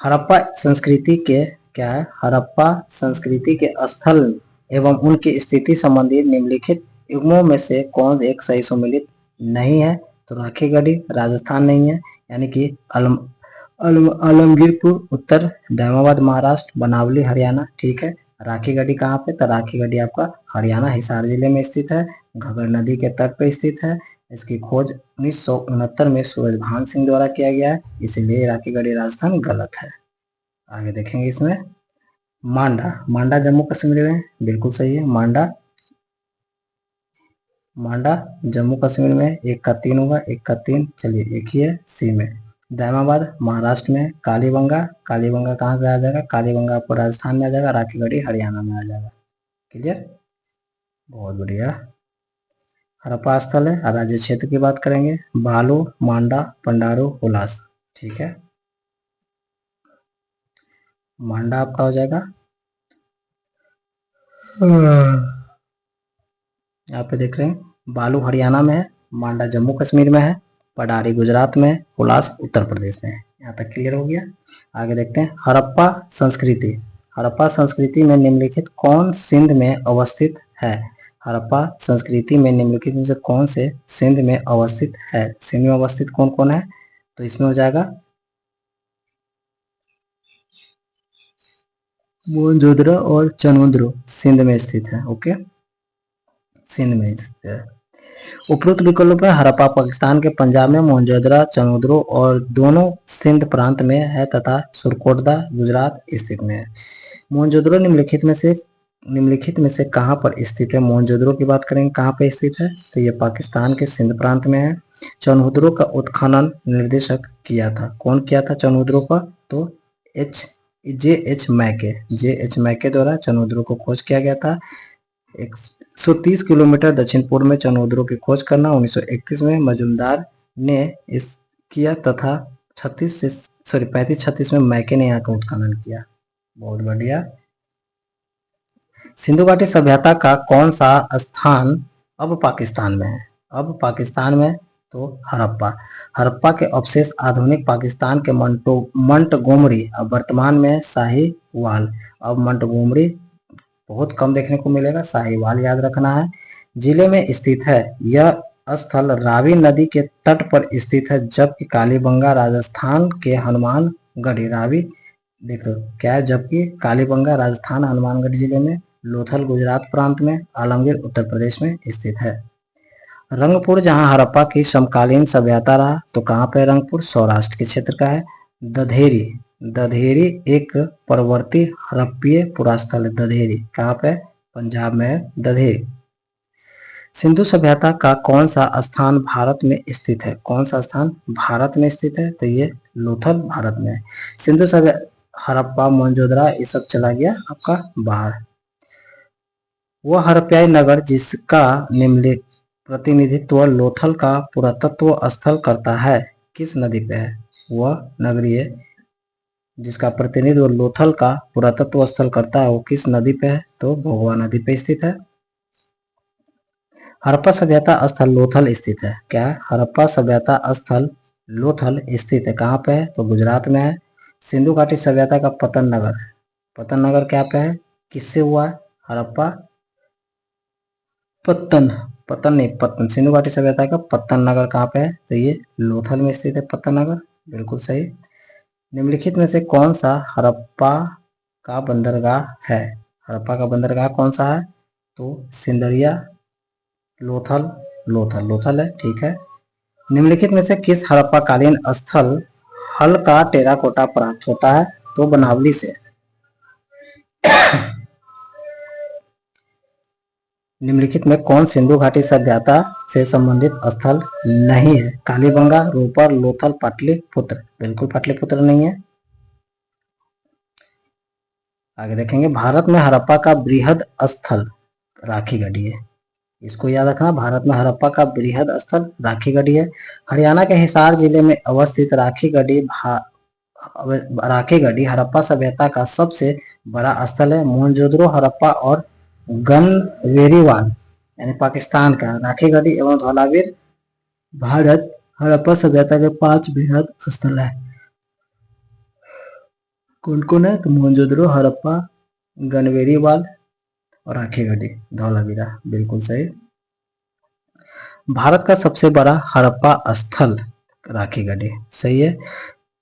हड़प्पा संस्कृति के क्या है? हड़प्पा संस्कृति के स्थल एवं उनकी स्थिति संबंधी निम्नलिखित युग्मों में से कौन एक सही सुमेलित नहीं है? तो राखी गढ़ी राजस्थान नहीं है, यानी कि आलमगीरपुर उत्तर, दामाबाद महाराष्ट्र, बनावली हरियाणा। ठीक है। राखी गढ़ी कहाँ पे? तो राखी गढ़ी आपका हरियाणा हिसार जिले में स्थित है, घग्गर नदी के तट पर स्थित है। इसकी खोज 1969 में सूरजभान सिंह द्वारा किया गया है, इसीलिए राखी गढ़ी राजस्थान गलत है। आगे देखेंगे इसमें, मांडा। मांडा जम्मू कश्मीर में, बिल्कुल सही है। मांडा जम्मू कश्मीर में। 1 का 3 होगा, 1 का 3, चलिए एक ही है, सी में। दामाबाद महाराष्ट्र में। कालीबंगा कहाँ से आ जाएगा? कालीबंगा आपको राजस्थान में आ जाएगा, राखी गढ़ी हरियाणा में आ जाएगा। क्लियर, बहुत बढ़िया। हड़प्पा स्थल है। राज्य क्षेत्र की बात करेंगे, बालू, मांडा, पंडारू, हुलास। ठीक है, मांडा आपका हो जाएगा। यहाँ पे देख रहे हैं, बालू हरियाणा में है, मांडा जम्मू कश्मीर में है, पडारी गुजरात में, हुलास उत्तर प्रदेश में है। यहाँ तक क्लियर हो गया। आगे देखते हैं, हड़प्पा संस्कृति। हड़प्पा संस्कृति में निम्नलिखित कौन सिंध में अवस्थित है? हड़प्पा संस्कृति में निम्नलिखित में से कौन से सिंध में अवस्थित है? सिंध में अवस्थित कौन कौन है? तो इसमें हो जाएगा मोहनजोदड़ो और चनोद्रो सिंध में स्थित है। ओके, सिंध में स्थित है। उपरोक्त विकल्प में हड़प्पा पाकिस्तान के पंजाब में, मोहनजोदड़ो चनोद्रो और दोनों सिंध प्रांत में है तथा सुरकोटदा गुजरात स्थित में है। मोहनजोदड़ो निम्नलिखित में से कहाँ पर स्थित है? मोहनजोदड़ो की बात करेंगे, कहाँ पे स्थित है? तो ये पाकिस्तान के सिंध प्रांत में है। चनोद्रो का उत्खनन निर्देशक किया था, कौन किया था चनोद्रो का? तो जे एच मैके द्वारा चनोद्रो को खोज किया गया था। 130 किलोमीटर दक्षिण पूर्व में चनोद्रो की खोज करना 1931 में मजुमदार ने इस किया तथा 35-36 में मैके ने यहाँ का उत्खनन किया। बहुत बढ़िया। सिंधु घाटी सभ्यता का कौन सा स्थान अब पाकिस्तान में है? अब पाकिस्तान में तो हड़प्पा के अवशेष आधुनिक पाकिस्तान के मंटगोमरी, अब वर्तमान में साहिवाल। अब मंटगोमरी बहुत कम देखने को मिलेगा, साहिवाल याद रखना है, जिले में स्थित है। यह स्थल रावी नदी के तट पर स्थित है, जबकि कालीबंगा राजस्थान के हनुमानगढ़ रावी देखो क्या है, जबकि कालीबंगा राजस्थान हनुमानगढ़ जिले में, लोथल गुजरात प्रांत में, आलमगीर उत्तर प्रदेश में स्थित है। रंगपुर जहां हड़प्पा की समकालीन सभ्यता रहा, तो कहाँ पे रंगपुर? सौराष्ट्र के क्षेत्र का है। दधेरी एक परवर्ती हड़प्पीय पुरास्थल है। दधेरी कहाँ पे? पंजाब में है दधेरी। सिंधु सभ्यता का कौन सा स्थान भारत में स्थित है? कौन सा स्थान भारत में स्थित है? तो ये लोथल भारत में है। सिंधु सभ्यता, हड़प्पा, मोहनजोदड़ो ये सब चला गया आपका बाहर। वह हड़प्पा नगर जिसका निम्नलिखित प्रतिनिधित्व लोथल का पुरातत्व स्थल करता है, किस नदी पे है? वह नगरीय जिसका प्रतिनिधित्व लोथल का पुरातत्व स्थल करता है, वो किस नदी पे है? तो भोगवा नदी पे स्थित है। हड़प्पा सभ्यता स्थल लोथल स्थित है। क्या है? हड़प्पा सभ्यता स्थल लोथल स्थित है। कहाँ पे है? तो गुजरात में है। सिंधु घाटी सभ्यता का पतन नगर क्या पे है? किससे हुआ है? हड़प्पा पत्तन सिंधु घाटी सभ्यता का पत्तन नगर कहाँ पे है? तो ये लोथल में स्थित है पत्तन नगर, बिल्कुल सही। निम्नलिखित में से कौन सा हड़प्पा का बंदरगाह है? हड़प्पा का बंदरगाह कौन सा है? तो सिंदरिया, लोथल है। ठीक है। निम्नलिखित में से किस हड़प्पा कालीन स्थल हल्का टेराकोटा प्राप्त होता है? तो बनावली से। निम्नलिखित में कौन सिंधु घाटी सभ्यता से संबंधित स्थल नहीं है? कालीबंगा, रोपर, लोथल, पाटलिपुत्र। बिल्कुल पाटलिपुत्र नहीं है। आगे देखेंगे, भारत में हड़प्पा का बृहद स्थल राखी गढ़ी है। इसको याद रखना, भारत में हड़प्पा का बृहद स्थल राखी गढ़ी है। हरियाणा के हिसार जिले में अवस्थित राखी गढ़ी हड़प्पा सभ्यता का सबसे बड़ा स्थल है। मोहनजोदड़ो, हड़प्पा और गनवेरीवाल यानी पाकिस्तान का, राखी गढ़ी एवं धौलावीर भारत हड़प्पा सभ्यता के 5 बृहद स्थल है। कौन कौन है? तो मोहनजोदड़ो, हड़प्पा, गनवेरीवाल और राखी गढ़ी, धौलावीरा। बिल्कुल सही। भारत का सबसे बड़ा हड़प्पा स्थल राखी गढ़ी, सही है।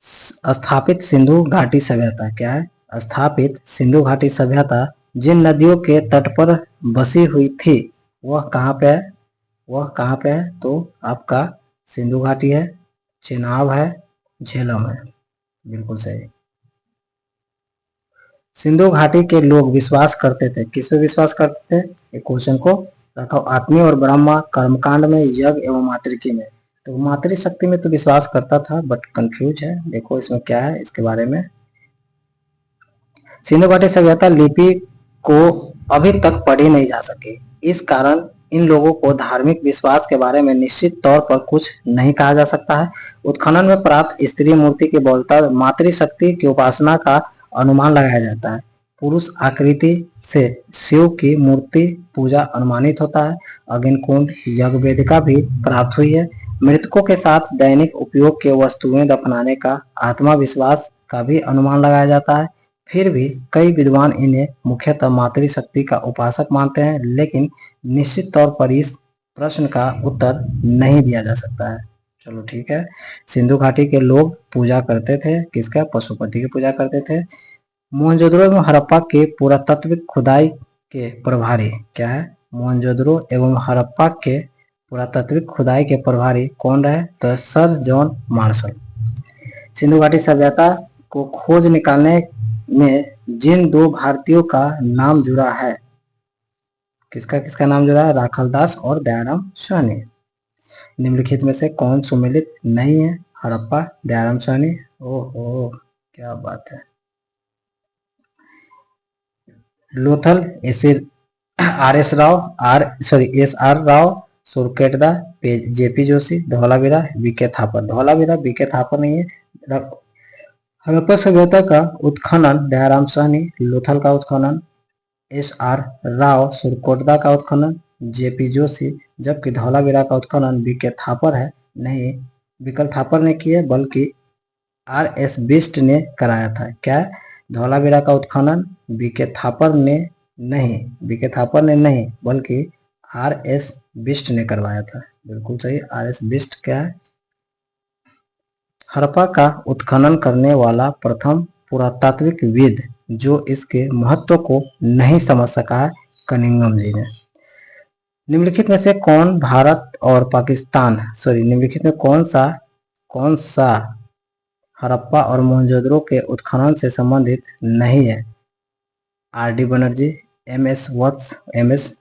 स्थापित सिंधु घाटी सभ्यता क्या है? स्थापित सिंधु घाटी सभ्यता जिन नदियों के तट पर बसी हुई थी वह कहाँ पे है? वह कहाँ पे है? तो आपका सिंधु घाटी है, चेनाब है, झेलम है। बिल्कुल सही। सिंधु घाटी के लोग विश्वास करते थे, किस पे विश्वास करते थे? एक क्वेश्चन को रखा, आत्मी और ब्रह्मा, कर्मकांड में, यज्ञ एवं मातृकी में। तो मातृशक्ति में तो विश्वास करता था, बट कंफ्यूज है। देखो इसमें क्या है इसके बारे में। सिंधु घाटी सभ्यता लिपि को अभी तक पढ़ी नहीं जा सकी, इस कारण इन लोगों को धार्मिक विश्वास के बारे में निश्चित तौर पर कुछ नहीं कहा जा सकता है। उत्खनन में प्राप्त स्त्री मूर्ति के बलता मातृशक्ति की उपासना का अनुमान लगाया जाता है। पुरुष आकृति से शिव की मूर्ति पूजा अनुमानित होता है। अग्निकुंड, यज्ञ वेदिका भी प्राप्त हुई है। मृतकों के साथ दैनिक उपयोग के वस्तुएं दफनाने का आत्मा विश्वास का भी अनुमान लगाया जाता है। फिर भी कई विद्वान इन्हें मुख्यतः मातृशक्ति का उपासक मानते हैं, लेकिन निश्चित तौर पर इस प्रश्न का उत्तर नहीं दिया जा सकता है। चलो ठीक है। सिंधु घाटी के लोग पूजा करते थे किसका? पशुपति की पूजा करते थे। मोहनजोदड़ो एवं हड़प्पा के पुरातात्विक खुदाई के प्रभारी क्या है? मोहनजोदड़ो एवं हड़प्पा के पुरातात्विक खुदाई के प्रभारी कौन रहे? तो सर जॉन मार्शल। सिंधु घाटी सभ्यता को खोज निकालने में जिन 2 भारतीयों का नाम जुड़ा है, किसका किसका नाम जुड़ा है? राखलदास और दयाराम साहनी। निम्नलिखित में से कौन सुमेलित नहीं है? हड़प्पा, दयाराम साहनी। ओहो क्या बात है। Lothal S R Rao, Surkotada, JP Joshi, Dholavira, BK Thapar. Dholavira BK Thapar नहीं है। हड़प्पा सभ्यता का उत्खनन दयाराम साहनी, लोथल का उत्खनन एस आर राव, सुरकोटदा का उत्खनन जेपी जोशी, जबकि धौलावीरा का उत्खनन बीके थापर है। नहीं, विकल थापर ने किया बल्कि आर एस बिष्ट ने कराया था। क्या? धौलावीरा का उत्खनन बीके थापर ने नहीं, बीके थापर ने नहीं बल्कि आर एस बिष्ट ने करवाया था। बिल्कुल सही, आर एस बिष्ट क्या है? हड़प्पा का उत्खनन करने वाला प्रथम पुरातात्विकविद जो इसके महत्व को नहीं समझ सका है, कनिंघम जी ने। निम्नलिखित में से कौन भारत और पाकिस्तान निम्नलिखित में कौन सा हड़प्पा और मोहनजोदड़ो के उत्खनन से संबंधित नहीं है? R D Banerjee, M S Vats, M S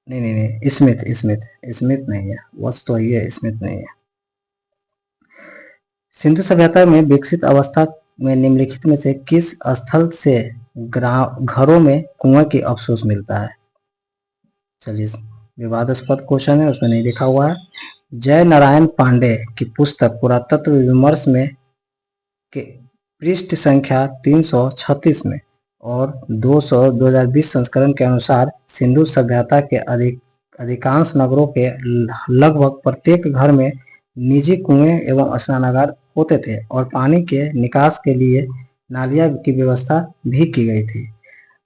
नहीं स्मिथ नहीं है, वत्स तो है, स्मिथ नहीं है। सिंधु सभ्यता में विकसित अवस्था में निम्नलिखित में से किस स्थल से घरों में कुएं की अवशेष मिलता है? चलिए, विवादास्पद क्वेश्चन है, उसमें नहीं लिखा हुआ है। जय नारायण पांडे की पुस्तक पुरातत्व विमर्श में के पृष्ठ संख्या 336 में और 2020 संस्करण के अनुसार सिंधु सभ्यता के अधिकांश नगरों के लगभग प्रत्येक घर में निजी कुएं एवं स्नानागार होते थे और पानी के निकास के लिए नालियां की व्यवस्था भी की गई थी।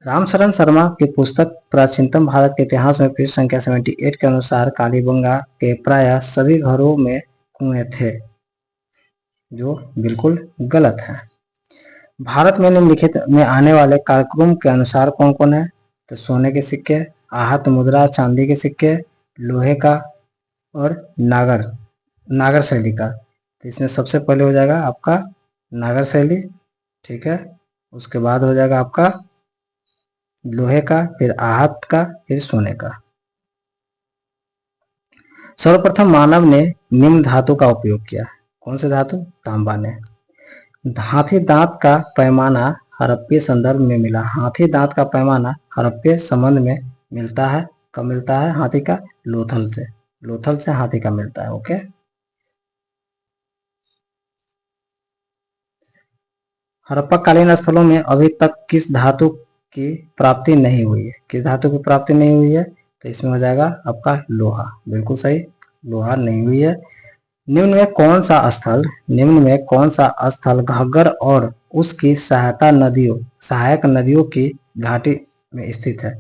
रामशरण शर्मा की पुस्तक प्राचीनतम भारत के इतिहास में पृष्ठ संख्या 78 के अनुसार कालीबंगा के प्रायः सभी घरों में कुएं थे, जो बिल्कुल गलत है। भारत में निम्नलिखित में आने वाले कार्यक्रम के अनुसार कौन कौन है? तो सोने के सिक्के, आहत मुद्रा, चांदी के सिक्के, लोहे का और नागर शैली का। तो इसमें सबसे पहले हो जाएगा आपका नागर शैली, ठीक है। उसके बाद हो जाएगा आपका लोहे का, फिर आहत का, फिर सोने का। सर्वप्रथम मानव ने निम्न धातु का उपयोग किया। कौन से धातु? तांबा ने। हाथी दांत का पैमाना हड़प्पीय संदर्भ में मिला। हाथी दांत का पैमाना हड़प्पीय संबंध में मिलता है। कब मिलता है? हाथी का लोथल से। लोथल से हाथी का मिलता है। ओके। हड़प्पा कालीन स्थलों में अभी तक किस धातु की प्राप्ति नहीं हुई है? किस धातु की प्राप्ति नहीं हुई है? तो इसमें हो जाएगा आपका लोहा। बिल्कुल सही, लोहा नहीं हुई है। निम्न में कौन सा स्थल घग्गर और उसकी सहायक नदियों की घाटी में स्थित है?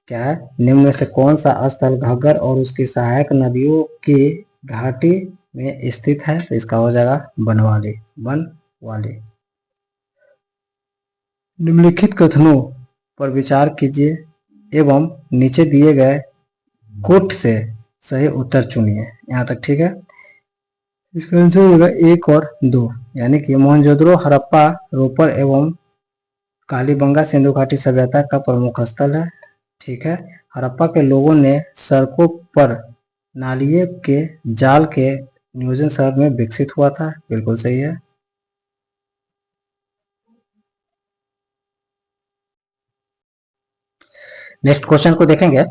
क्या है? निम्न में से कौन सा स्थल घग्गर और उसकी सहायक नदियों की घाटी में स्थित है? तो इसका हो जाएगा बनवाली। निम्नलिखित कथनों पर विचार कीजिए एवं नीचे दिए गए कोट से सही उत्तर चुनिए। यहाँ तक ठीक है। इसका आंसर होगा 1 और 2, यानी कि मोहनजोदड़ो हड़प्पा रोपर एवं कालीबंगा सिंधु घाटी सभ्यता का प्रमुख स्थल है। ठीक है। हड़प्पा के लोगों ने सड़कों पर नालियों के जाल के नियोजन शहर में विकसित हुआ था। बिल्कुल सही है। नेक्स्ट क्वेश्चन को देखेंगे।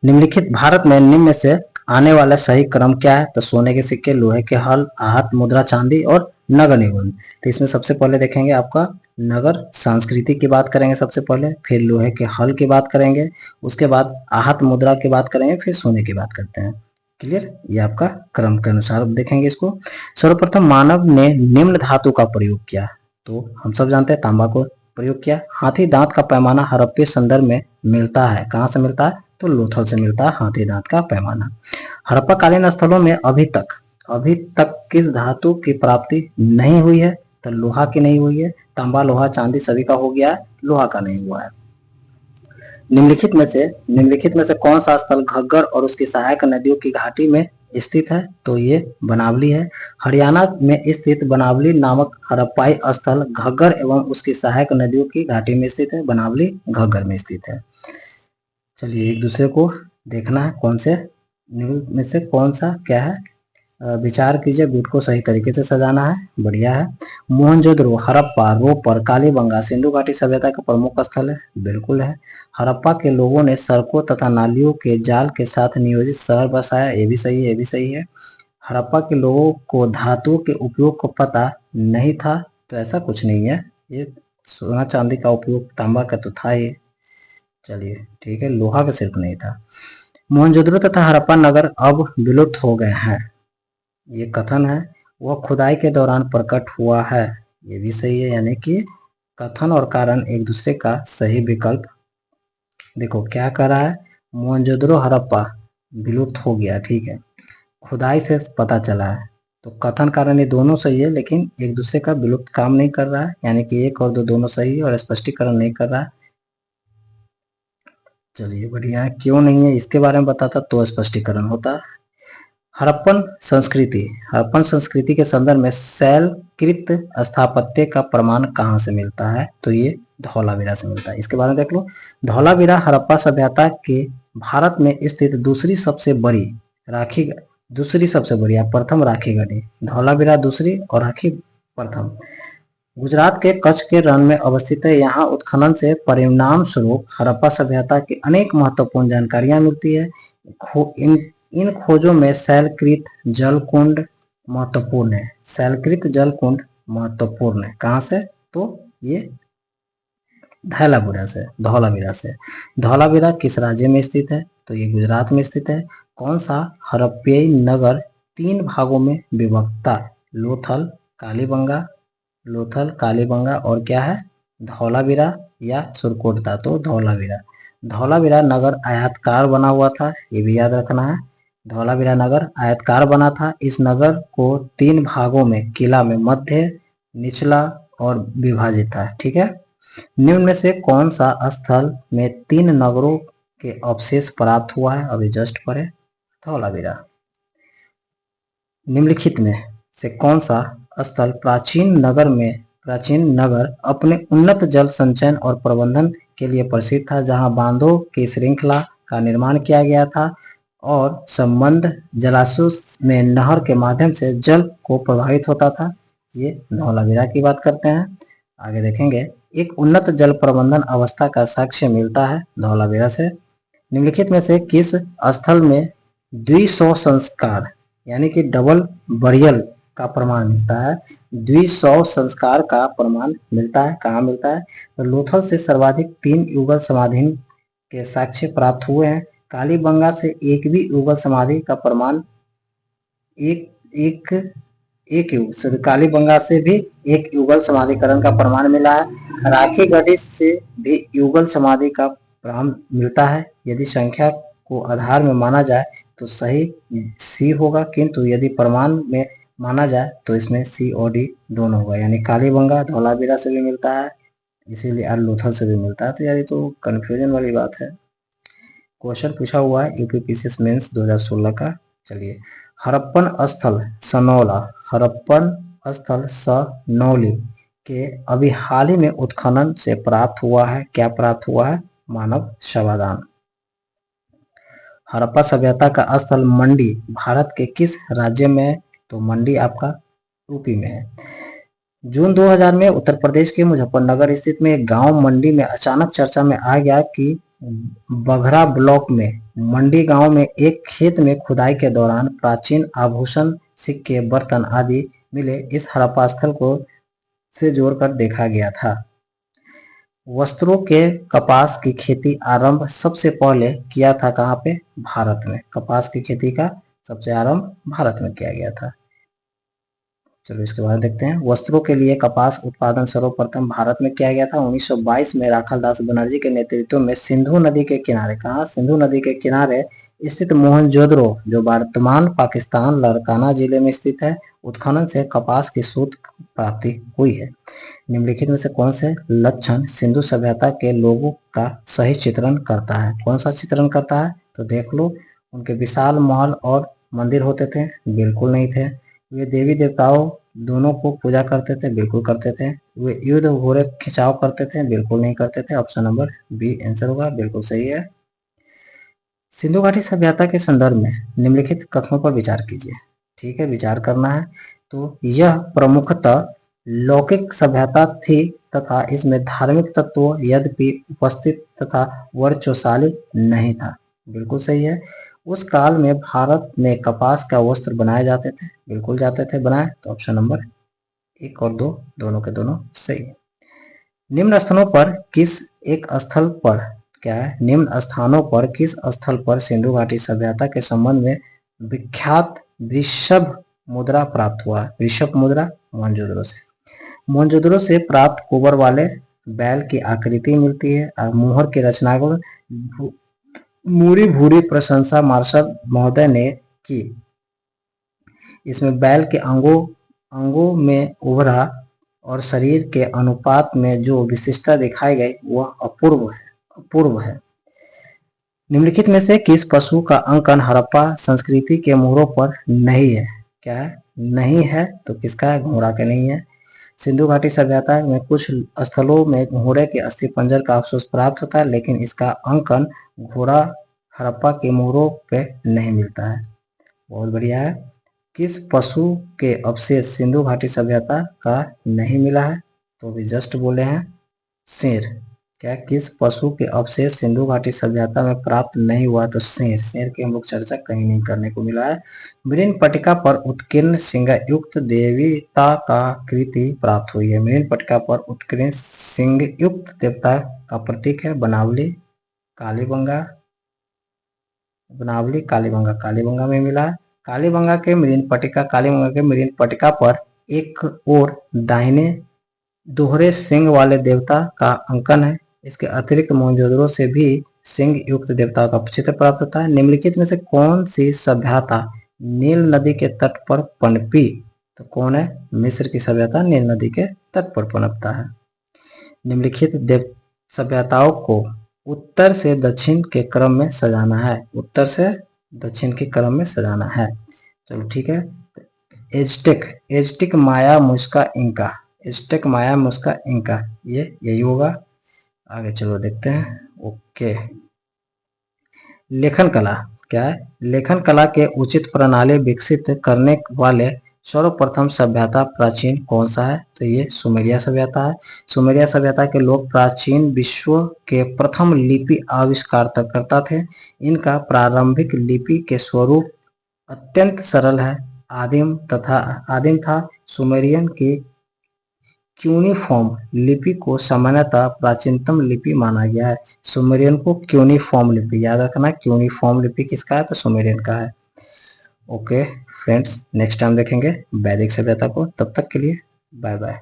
निम्नलिखित भारत में निम्न में से आने वाला सही क्रम क्या है? तो सोने के सिक्के, लोहे के हल, आहत मुद्रा, चांदी और नगर निबंध। तो इसमें सबसे पहले देखेंगे आपका नगर संस्कृति की बात करेंगे सबसे पहले, फिर लोहे के हल की बात करेंगे, उसके बाद आहत मुद्रा की बात करेंगे, फिर सोने की बात करते हैं। क्लियर? ये आपका क्रम के अनुसार देखेंगे इसको। सर्वप्रथम मानव ने निम्न धातु का प्रयोग किया। तो हम सब जानते हैं तांबा को प्रयोग किया। हाथी दांत का पैमाना हड़प्पीय संदर्भ में मिलता है। कहाँ से मिलता है? तो लोथल से मिलता है हाथी दांत का पैमाना। हड़प्पा कालीन स्थलों में अभी तक किस धातु की प्राप्ति नहीं हुई है? तो लोहा की नहीं हुई है। तांबा, लोहा, चांदी सभी का हो गया है, लोहा का नहीं हुआ है। निम्नलिखित में से कौन सा स्थल घग्गर और उसकी सहायक नदियों की घाटी में स्थित है? तो ये बनावली है। हरियाणा में स्थित बनावली नामक हड़प्पाई स्थल घग्गर एवं उसकी सहायक नदियों की घाटी में स्थित है। बनावली घग्गर में स्थित है। चलिए एक दूसरे को देखना है कौन से निम्न में से कौन सा क्या है। विचार कीजिए, बिट को सही तरीके से सजाना है। बढ़िया है। मोहनजोदड़ो हड़प्पा रोपर कालीबंगा सिंधु घाटी सभ्यता का प्रमुख स्थल है। बिल्कुल है। हड़प्पा के लोगों ने सड़कों तथा नालियों के जाल के साथ नियोजित शहर बसाया। ये भी सही है, ये भी सही है। हड़प्पा के लोगों को धातुओं के उपयोग को पता नहीं था। तो ऐसा कुछ नहीं है, ये सोना चांदी का उपयोग तांबा का तो था ही। चलिए ठीक है, लोहा का सिर्फ नहीं था। मोहनजोदड़ो तथा हड़प्पा नगर अब विलुप्त हो गए हैं, ये कथन है। वह खुदाई के दौरान प्रकट हुआ है। ये भी सही है, यानी कि कथन और कारण एक दूसरे का सही विकल्प। देखो क्या कर रहा है, मोहनजोदड़ो हड़प्पा विलुप्त हो गया, ठीक है, खुदाई से पता चला है। तो कथन कारण ये दोनों सही है, लेकिन एक दूसरे का विलुप्त काम नहीं कर रहा है, यानी कि 1 और 2 दोनों सही है और स्पष्टीकरण नहीं कर रहा है। चलिए बढ़िया है। क्यों नहीं है इसके बारे में बताता तो स्पष्टीकरण होता। हड़प्पन संस्कृति के संदर्भ में शैलकृत स्थापत्य का प्रमाण कहाँ से मिलता है? तो ये धौलावीरा से मिलता है। इसके बारे में देख लो। धौलावीरा हड़प्पा सभ्यता के भारत में स्थित दूसरी सबसे बड़ी प्रथम राखी गढ़ी। धौलावीरा दूसरी और राखी प्रथम। गुजरात के कच्छ के रण में अवस्थित है। यहाँ उत्खनन से परिणाम स्वरूप हड़प्पा सभ्यता की अनेक महत्वपूर्ण जानकारियां मिलती है। इन खोजों में शैलकृत जलकुंड महत्वपूर्ण है। शैलकृत जलकुंड महत्वपूर्ण है। कहाँ से? तो ये धौलावीरा से। धौलावीरा किस राज्य में स्थित है? तो ये गुजरात में स्थित है। कौन सा हड़प्पीय नगर 3 भागों में विभक्त था? लोथल, कालीबंगा और क्या है? धौलावीरा या सुरकोट था। तो धौलावीरा नगर आयताकार बना हुआ था, ये भी याद रखना है। धौलावीरा नगर आयताकार बना था। इस नगर को 3 भागों में किला में मध्य, निचला और विभाजित था। ठीक है। निम्न में से कौन सा स्थल में 3 नगरों के अवशेष प्राप्त हुआ है? अभी जस्ट पढ़े, धौलावीरा। निम्नलिखित में से कौन सा स्थल प्राचीन नगर अपने उन्नत जल संचयन और प्रबंधन के लिए प्रसिद्ध था, जहां बांधों की श्रृंखला का निर्माण किया गया था? और संबंध जलाशयों में नहर के माध्यम से जल को प्रभावित होता था। ये धौलावीरा की बात करते हैं। आगे देखेंगे, एक उन्नत जल प्रबंधन अवस्था का साक्ष्य मिलता है धौलावीरा से। निम्नलिखित में से किस स्थल में द्विसौ संस्कार यानी कि डबल बरियल का प्रमाण मिलता है? द्विसौ संस्कार का प्रमाण मिलता है, कहाँ मिलता है? तो लोथल से सर्वाधिक 3 युगल समाधि के साक्ष्य प्राप्त हुए हैं। कालीबंगा से एक भी युगल समाधि का प्रमाण एक युग कालीबंगा से भी एक युगल समाधिकरण का प्रमाण मिला है। राखी गढ़ी से भी युगल समाधि का प्रमाण मिलता है। यदि संख्या को आधार में माना जाए तो सही सी होगा, किंतु यदि प्रमाण में माना जाए तो इसमें सी और डी दोनों होगा, यानी कालीबंगा धौलावीरा से भी मिलता है, इसीलिए लोथल से भी मिलता है। तो यार ये तो कंफ्यूजन वाली बात है। क्वेश्चन पूछा हुआ है यूपीपीसीएस मेंस 2016 का। चलिए, हड़प्पन स्थल सनौला, हड़प्पन स्थल सनौली के अभी हाल ही में उत्खनन से प्राप्त हुआ है, क्या प्राप्त हुआ है? मानव शवाधान। हड़प्पा सभ्यता का स्थल मंडी भारत के किस राज्य में है? तो मंडी आपका यूपी में है। जून 2000 में उत्तर प्रदेश के मुजफ्फरनगर स्थित में एक गांव मंडी में अचानक चर्चा में आ गया कि बघरा ब्लॉक में मंडी गांव में एक खेत में खुदाई के दौरान प्राचीन आभूषण, सिक्के, बर्तन आदि मिले। इस हड़प्पा स्थल को से जोड़कर देखा गया था। वस्त्रों के कपास की खेती आरंभ सबसे पहले किया था कहाँ पे? भारत में। कपास की खेती का सबसे आरंभ भारत में किया गया था। चलो इसके बाद देखते हैं, वस्त्रों के लिए कपास उत्पादन सर्वप्रथम भारत में किया गया था 1922 में राखाल दास बनर्जी के नेतृत्व में सिंधु नदी के किनारे, कहाँ? सिंधु नदी के किनारे स्थित मोहनजोदड़ो, जो वर्तमान पाकिस्तान लारकाना जिले में स्थित है, उत्खनन से कपास की सूत प्राप्ति हुई है। निम्नलिखित में से कौन से लक्षण सिंधु सभ्यता के लोगों का सही चित्रण करता है? कौन सा चित्रण करता है? तो देख लो, उनके विशाल महल और मंदिर होते थे? बिल्कुल नहीं थे। वे देवी देवताओं दोनों को पूजा करते थे? बिल्कुल करते थे। वे युद्ध घोड़े खिंचाव करते थे? बिल्कुल नहीं करते थे। ऑप्शन नंबर बी आंसर होगा, बिल्कुल सही है। सिंधु घाटी सभ्यता के संदर्भ में निम्नलिखित कथनों पर विचार कीजिए। ठीक है, विचार करना है। तो यह प्रमुखतः लौकिक सभ्यता थी तथा इसमें धार्मिक तत्व यद्यपि उपस्थित तथा वर्चस्वशाली नहीं था। बिल्कुल सही है। उस काल में भारत में कपास का वस्त्र बनाए जाते थे? बिल्कुल जाते थे बनाए। तो ऑप्शन नंबर 1 और 2 दोनों के दोनों सही है। निम्न स्थानों पर किस एक स्थल पर क्या है? निम्न स्थानों पर किस स्थल पर सिंधु घाटी सभ्यता के संबंध में विख्यात वृषभ मुद्रा प्राप्त हुआ? वृषभ मुद्रा मोहनजोदड़ो से। मोहनजोदड़ो से प्राप्त कोबर वाले बैल की आकृति मिलती है और मुहर की रचना को मूरी भूरी प्रशंसा मार्शल महोदय ने की। इसमें बैल के अंगों में उभरा और शरीर के अनुपात में जो विशिष्टता दिखाई गई वह अपूर्व है। निम्नलिखित में से किस पशु का अंकन हड़प्पा संस्कृति के मोहरों पर नहीं है? क्या है? नहीं है। तो किसका है? घोड़ा का नहीं है। सिंधु घाटी सभ्यता में कुछ स्थलों में घोड़े के अस्थि पंजर का अवशेष प्राप्त होता है, लेकिन इसका अंकन घोड़ा हड़प्पा के मोहरों पे नहीं मिलता है। बहुत बढ़िया है। किस पशु के अवशेष सिंधु घाटी सभ्यता का नहीं मिला है? तो भी जस्ट बोले हैं शेर। क्या किस पशु के अवशेष सिंधु घाटी सभ्यता में प्राप्त नहीं हुआ? तो शेर। शेर की हम लोग चर्चा कहीं नहीं करने को मिला है। मृण पट्टिका पर उत्कीर्ण सिंह युक्त देवता का कृति प्राप्त हुई है। मृण पट्टिका पर उत्कीर्ण सिंह युक्त देवता का प्रतीक है बनावली कालीबंगा। बनावली कालीबंगा, कालीबंगा में मिला है। कालीबंगा के मृण पट्टिका पर एक और दाहिने दोहरे सिंह वाले देवता का अंकन है। इसके अतिरिक्त मोहनजोदड़ो से भी सिंह युक्त देवता का चित्र प्राप्त होता है। निम्नलिखित में से कौन सी सभ्यता नील नदी के तट पर पनपी? तो कौन है? मिस्र की सभ्यता नील नदी के तट पर पनपता है। निम्नलिखित देव सभ्यताओं को उत्तर से दक्षिण के क्रम में सजाना है। उत्तर से दक्षिण के क्रम में सजाना है। चलो ठीक है। एजटेक माया मुस्का इंका, एजटेक माया मुस्का इंका, ये यही होगा। आगे चलो देखते हैं। ओके, लेखन कला क्या है, लेखन कला के उचित प्रणाली विकसित करने वाले सर्वप्रथम सभ्यता प्राचीन कौन सा है, तो ये सुमेरिया सभ्यता है। सुमेरिया सभ्यता के लोग प्राचीन विश्व के प्रथम लिपि आविष्कारकर्ता थे। इनका प्रारंभिक लिपि के स्वरूप अत्यंत सरल है, आदिम था। सुमेरियन की क्यूनिफॉर्म लिपि को सामान्यतः प्राचीनतम लिपि माना गया है। सुमेरियन को क्यूनिफॉर्म लिपि, याद रखना, क्यूनिफॉर्म लिपि किसका है, तो सुमेरियन का है। ओके फ्रेंड्स, नेक्स्ट टाइम देखेंगे वैदिक सभ्यता को। तब तक के लिए बाय बाय।